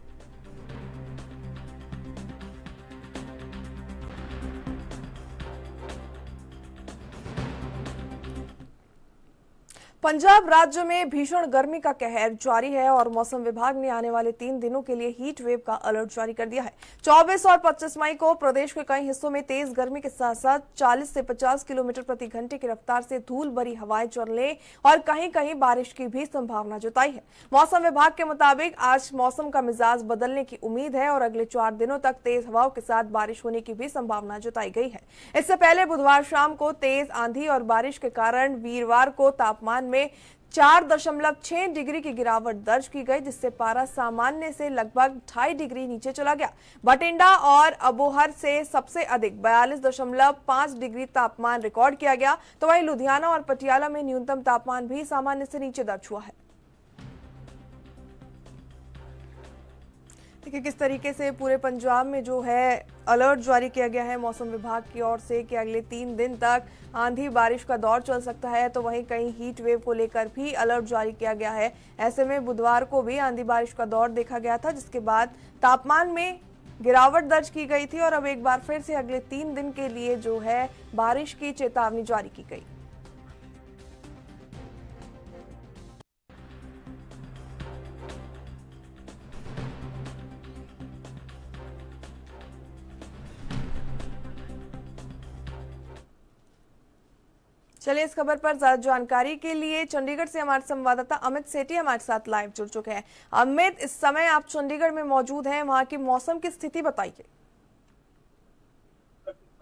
पंजाब राज्य में भीषण गर्मी का कहर जारी है और मौसम विभाग ने आने वाले 3 दिनों के लिए हीट वेव का अलर्ट जारी कर दिया है। 24 और 25 मई को प्रदेश के कई हिस्सों में तेज गर्मी के साथ साथ 40 से 50 किलोमीटर प्रति घंटे की रफ्तार से धूल भरी हवाएं चलने और कहीं कहीं बारिश की भी संभावना जताई है। मौसम विभाग के मुताबिक आज मौसम का मिजाज बदलने की उम्मीद है और अगले 4 दिनों तक तेज हवाओं के साथ बारिश होने की भी संभावना जताई गई है। इससे पहले बुधवार शाम को तेज आंधी और बारिश के कारण वीरवार को तापमान में 4.6 डिग्री की गिरावट दर्ज की गई, जिससे पारा सामान्य से लगभग 2.5 डिग्री नीचे चला गया। बठिंडा और अबोहर से सबसे अधिक 42.5 डिग्री तापमान रिकॉर्ड किया गया, तो वहीं लुधियाना और पटियाला में न्यूनतम तापमान भी सामान्य से नीचे दर्ज हुआ है। देखिए किस तरीके से पूरे पंजाब में जो है अलर्ट जारी किया गया है मौसम विभाग की ओर से कि अगले 3 दिन तक आंधी बारिश का दौर चल सकता है, तो वहीं कहीं हीट वेव को लेकर भी अलर्ट जारी किया गया है। ऐसे में बुधवार को भी आंधी बारिश का दौर देखा गया था, जिसके बाद तापमान में गिरावट दर्ज की गई थी और अब एक बार फिर से अगले 3 दिन के लिए जो है बारिश की चेतावनी जारी की गई। चलिए इस खबर पर ज्यादा जानकारी के लिए चंडीगढ़ से हमारे संवाददाता अमित सेठी हमारे साथ लाइव जुड़ चुके हैं। अमित, इस समय आप चंडीगढ़ में मौजूद हैं, वहां की मौसम की स्थिति बताइए।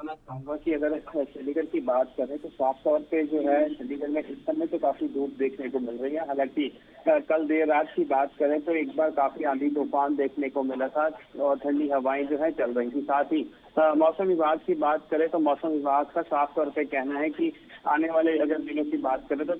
कहूँगा कि अगर चंडीगढ़ की बात करें तो साफ तौर पे जो है चंडीगढ़ में इस समय तो काफी धूप देखने को मिल रही है। हालांकि कल देर रात की बात करें तो एक बार काफी आंधी तूफान देखने को मिला था और ठंडी हवाएं जो है चल रही थी। साथ ही मौसम विभाग की बात करें तो मौसम विभाग का साफ तौर पे कहना है कि आने वाले अगर दिनों की बात करें तो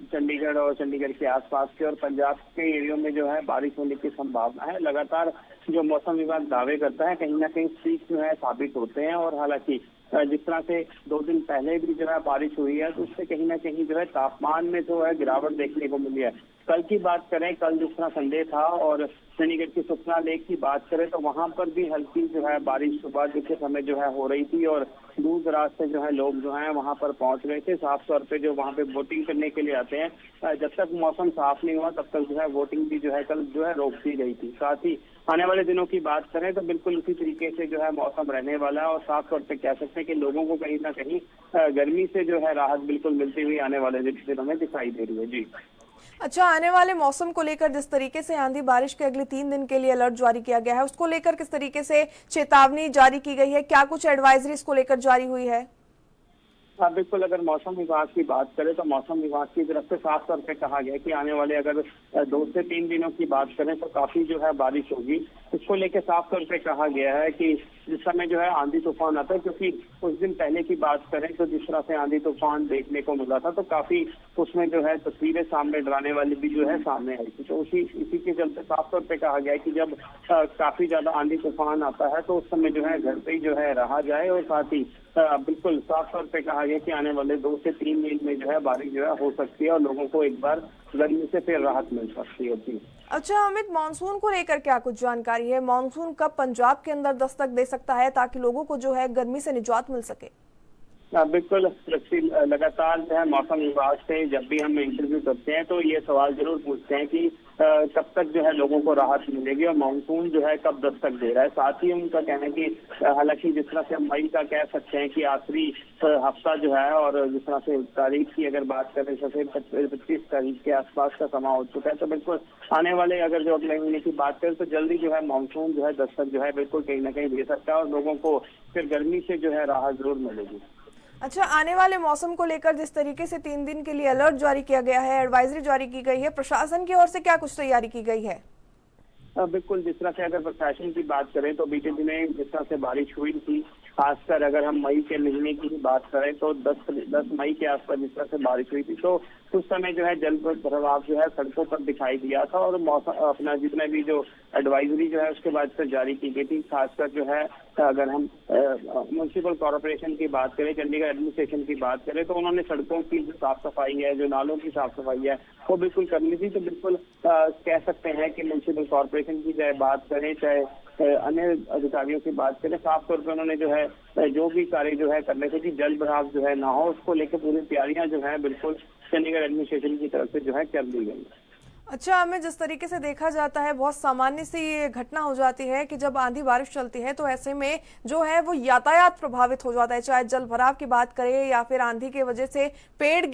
चंडीगढ़ और चंडीगढ़ के आसपास के और पंजाब के एरियो में जो है बारिश होने की संभावना है। लगातार जो मौसम विभाग दावे करता है कहीं ना कहीं ठीक जो है साबित होते हैं और हालांकि जिस तरह से 2 दिन पहले भी जो है बारिश हुई है तो उससे कहीं ना कहीं जो है तापमान में जो है गिरावट देखने को मिली है। कल की बात करें, कल जिस तरह संडे था और चंडीगढ़ की सुखना लेक की बात करें तो वहां पर भी हल्की जो है बारिश सुबह के समय जो है हो रही थी और दूर दराज से जो है लोग जो है वहां पर पहुंच गए थे। साफ तौर पे जो वहां पे वोटिंग करने के लिए आते हैं, जब तक मौसम साफ नहीं हुआ तब तक जो है वोटिंग भी जो है कल जो है रोक दी गई थी। साथ ही आने वाले दिनों की बात करें तो बिल्कुल उसी तरीके से जो है मौसम रहने वाला है और साफ तौर पे कह सकते हैं कि लोगों को कहीं ना कहीं गर्मी से जो है राहत बिल्कुल मिलती हुई आने वाले दिनों में दिखाई दे रही है। जी अच्छा, आने वाले मौसम को लेकर जिस तरीके से आंधी बारिश के अगले 3 दिन के लिए अलर्ट जारी किया गया है, उसको लेकर किस तरीके से चेतावनी जारी की गई है, क्या कुछ एडवाइजरी इसको लेकर जारी हुई है? हाँ बिल्कुल, अगर मौसम विभाग की बात करें तो मौसम विभाग की तरफ से साफ तौर पे कहा गया है कि आने वाले अगर 2 से 3 दिनों की बात करें तो काफी जो है बारिश होगी। इसको लेकर साफ तौर पे कहा गया है कि जिस समय जो है आंधी तूफान आता है, क्योंकि कुछ दिन पहले की बात करें तो जिस तरह से आंधी तूफान देखने को मिला था तो काफी उसमें जो है तस्वीरें सामने डराने वाली भी जो है सामने आई थी। तो इसी के चलते साफ तौर पे कहा गया है कि जब काफी ज्यादा आंधी तूफान आता है तो उस समय जो है घर पे ही जो है रहा जाए, और साथ ही बिल्कुल साफ तौर पे कहा गया कि आने वाले 2 से 3 दिन में जो है बारिश जो है हो सकती है और लोगों को एक बार गर्मी से फिर राहत मिल सकती है। अच्छा अमित, मानसून को लेकर क्या कुछ जानकारी है? मानसून कब पंजाब के अंदर दस्तक दे सकता है ताकि लोगों को जो है गर्मी से निजात मिल सके? बिल्कुल, लगातार जो है मौसम विभाग से जब भी हम इंटरव्यू करते हैं तो ये सवाल जरूर पूछते हैं कि कब तक जो है लोगों को राहत मिलेगी और मानसून जो है कब दस्तक दे रहा है। साथ ही उनका कहना है कि हालांकि जिस तरह से हम मई का कह सकते हैं कि आखिरी हफ्ता जो है, और जिस तरह से तारीख की अगर बात करें तो 25 तारीख के आसपास का समय हो चुका है, तो बिल्कुल आने वाले अगर जो अगले महीने की बात करें तो जल्दी जो है मानसून जो है दस्तक जो है बिल्कुल कहीं ना कहीं दे सकता है और लोगों को फिर गर्मी से जो है राहत जरूर मिलेगी। अच्छा, आने वाले मौसम को लेकर जिस तरीके से 3 दिन के लिए अलर्ट जारी किया गया है, एडवाइजरी जारी की गई है, प्रशासन की ओर से क्या कुछ तैयारी की गई है? बिल्कुल, जिस तरह से अगर प्रशासन की बात करें तो बीते दिनों जिस तरह से बारिश हुई थी, खासकर अगर हम मई के महीने की ही बात करें तो 10 मई के आसपास जिस तरह से बारिश हुई थी तो उस समय जो है जल प्रभाव जो है सड़कों पर दिखाई दिया था और मौसम अपना जितने भी जो एडवाइजरी जो है उसके बाद से जारी की गई थी। खासकर जो है अगर हम म्युनिसिपल कॉर्पोरेशन की बात करें, चंडीगढ़ एडमिनिस्ट्रेशन की बात करें तो उन्होंने सड़कों की जो साफ सफाई है, जो नालों की साफ सफाई है वो बिल्कुल करनी थी। तो बिल्कुल कह सकते हैं कि म्युनिसिपल कॉर्पोरेशन की चाहे बात करें चाहे अन्य अधिकारियों की बात करें, साफ तौर पर उन्होंने जो है जो भी कार्य जो है करने थे कि जल भराव जो है ना हो, उसको लेकर पूरी तैयारियां जो है बिल्कुल चंडीगढ़ एडमिनिस्ट्रेशन की तरफ से जो है कर दी गई। अच्छा, हमें जिस तरीके से देखा जाता है बहुत सामान्य सी ये घटना हो जाती है कि जब आंधी बारिश चलती है तो ऐसे में जो है वो यातायात प्रभावित हो जाता है, चाहे जल भराव की बात करें या फिर आंधी की वजह से पेड़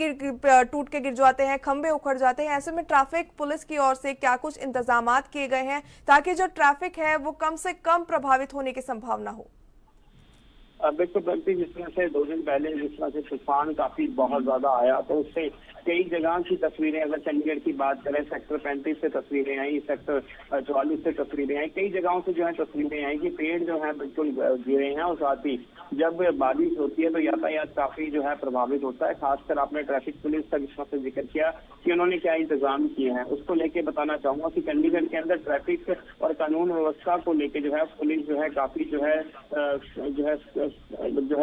टूट के गिर जाते हैं, खंभे उखड़ जाते हैं। ऐसे में ट्रैफिक पुलिस की ओर से क्या कुछ इंतजामात किए गए हैं ताकि जो ट्रैफिक है वो कम से कम प्रभावित होने की संभावना हो? बिल्कुल बल्कि जिस तरह से 2 दिन पहले जिस तरह से तूफान काफी बहुत ज्यादा आया तो उससे कई जगह की तस्वीरें, अगर चंडीगढ़ की बात करें सेक्टर 35 से तस्वीरें आई, सेक्टर 44 से तस्वीरें आई, कई जगहों से जो है तस्वीरें आई कि पेड़ जो है बिल्कुल गिरे हैं और साथ ही जब बारिश होती है तो यातायात काफी जो है प्रभावित होता है। खासकर आपने ट्रैफिक पुलिस का जिस तरह से जिक्र किया कि उन्होंने क्या इंतजाम किए हैं, उसको लेके बताना चाहूंगा कि चंडीगढ़ के अंदर ट्रैफिक और कानून व्यवस्था को लेके जो है पुलिस जो है काफी जो है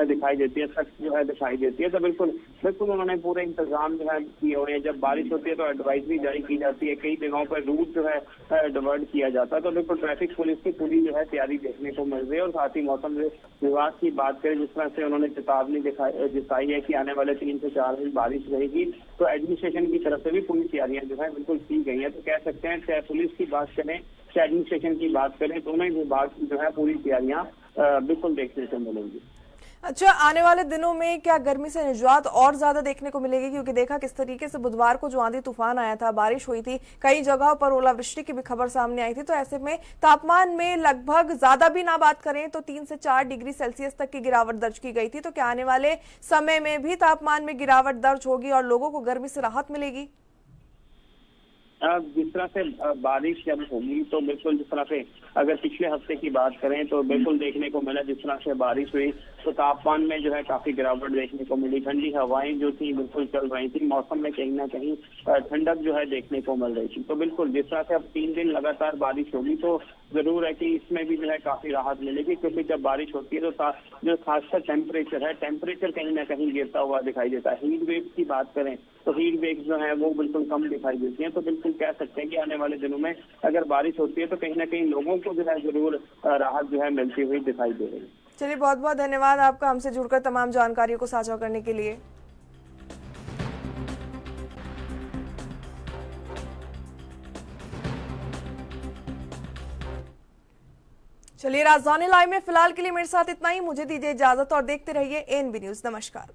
दिखाई देती है, सख्त जो है दिखाई देती है। तो बिल्कुल उन्होंने पूरे इंतजाम जो है किए हुए हैं। जब बारिश होती है तो एडवाइजरी जारी की जाती है, कई जगहों पर रूट जो है डिवर्ट किया जाता है। तो बिल्कुल ट्रैफिक पुलिस की पूरी जो है तैयारी देखने को मिल रही है। और साथ ही मौसम विभाग की बात करें, जिस तरह से उन्होंने चेतावनी जताई है कि आने वाले 3 से 4 दिन बारिश रहेगी, तो एडमिनिस्ट्रेशन की तरफ से भी पूरी तैयारियां जो है बिल्कुल की गई है। तो कह सकते हैं चाहे पुलिस की बात करें चाहे एडमिनिस्ट्रेशन की बात करें, दोनों ही विभाग की जो है पूरी तैयारियां बिल्कुल देखने को मिलेंगी। अच्छा, आने वाले दिनों में क्या गर्मी से निजात और ज्यादा देखने को मिलेगी? क्योंकि देखा किस तरीके से बुधवार को जो आंधी तूफान आया था, बारिश हुई थी, कई जगहों पर ओलावृष्टि की भी खबर सामने आई थी। तो ऐसे में तापमान में लगभग ज्यादा भी ना बात करें तो 3 से 4 डिग्री सेल्सियस तक की गिरावट दर्ज की गई थी। तो क्या आने वाले समय में भी तापमान में गिरावट दर्ज होगी और लोगों को गर्मी से राहत मिलेगी? जिस तरह से बारिश जब होगी तो बिल्कुल जिस तरह से अगर पिछले हफ्ते की बात करें तो बिल्कुल देखने को मिला, जिस तरह से बारिश हुई तो तापमान में जो है काफी गिरावट देखने को मिली। ठंडी हवाएं जो थी बिल्कुल चल रही थी, मौसम में कहीं ना कहीं ठंडक जो है देखने को मिल रही थी। तो बिल्कुल जिस तरह से अब 3 दिन लगातार बारिश होगी तो जरूर है कि इसमें भी जो है काफी राहत मिलेगी, क्योंकि जब बारिश होती है तो जो खासकर टेम्परेचर कहीं ना कहीं गिरता हुआ दिखाई देता है। हीट वेव की बात करें तो हीट वेव जो है वो बिल्कुल कम दिखाई देती है। तो बिल्कुल कह सकते हैं कि आने वाले दिनों में अगर बारिश होती है तो कहीं ना कहीं लोगों को जो है जरूर राहत जो है मिलती हुई दिखाई दे रही है। चलिए, बहुत बहुत धन्यवाद आपका हमसे जुड़कर तमाम जानकारियों को साझा करने के लिए। चलिए, राजधानी लाइव में फिलहाल के लिए मेरे साथ इतना ही। मुझे दीजिए इजाजत और देखते रहिए एएनबी न्यूज। नमस्कार।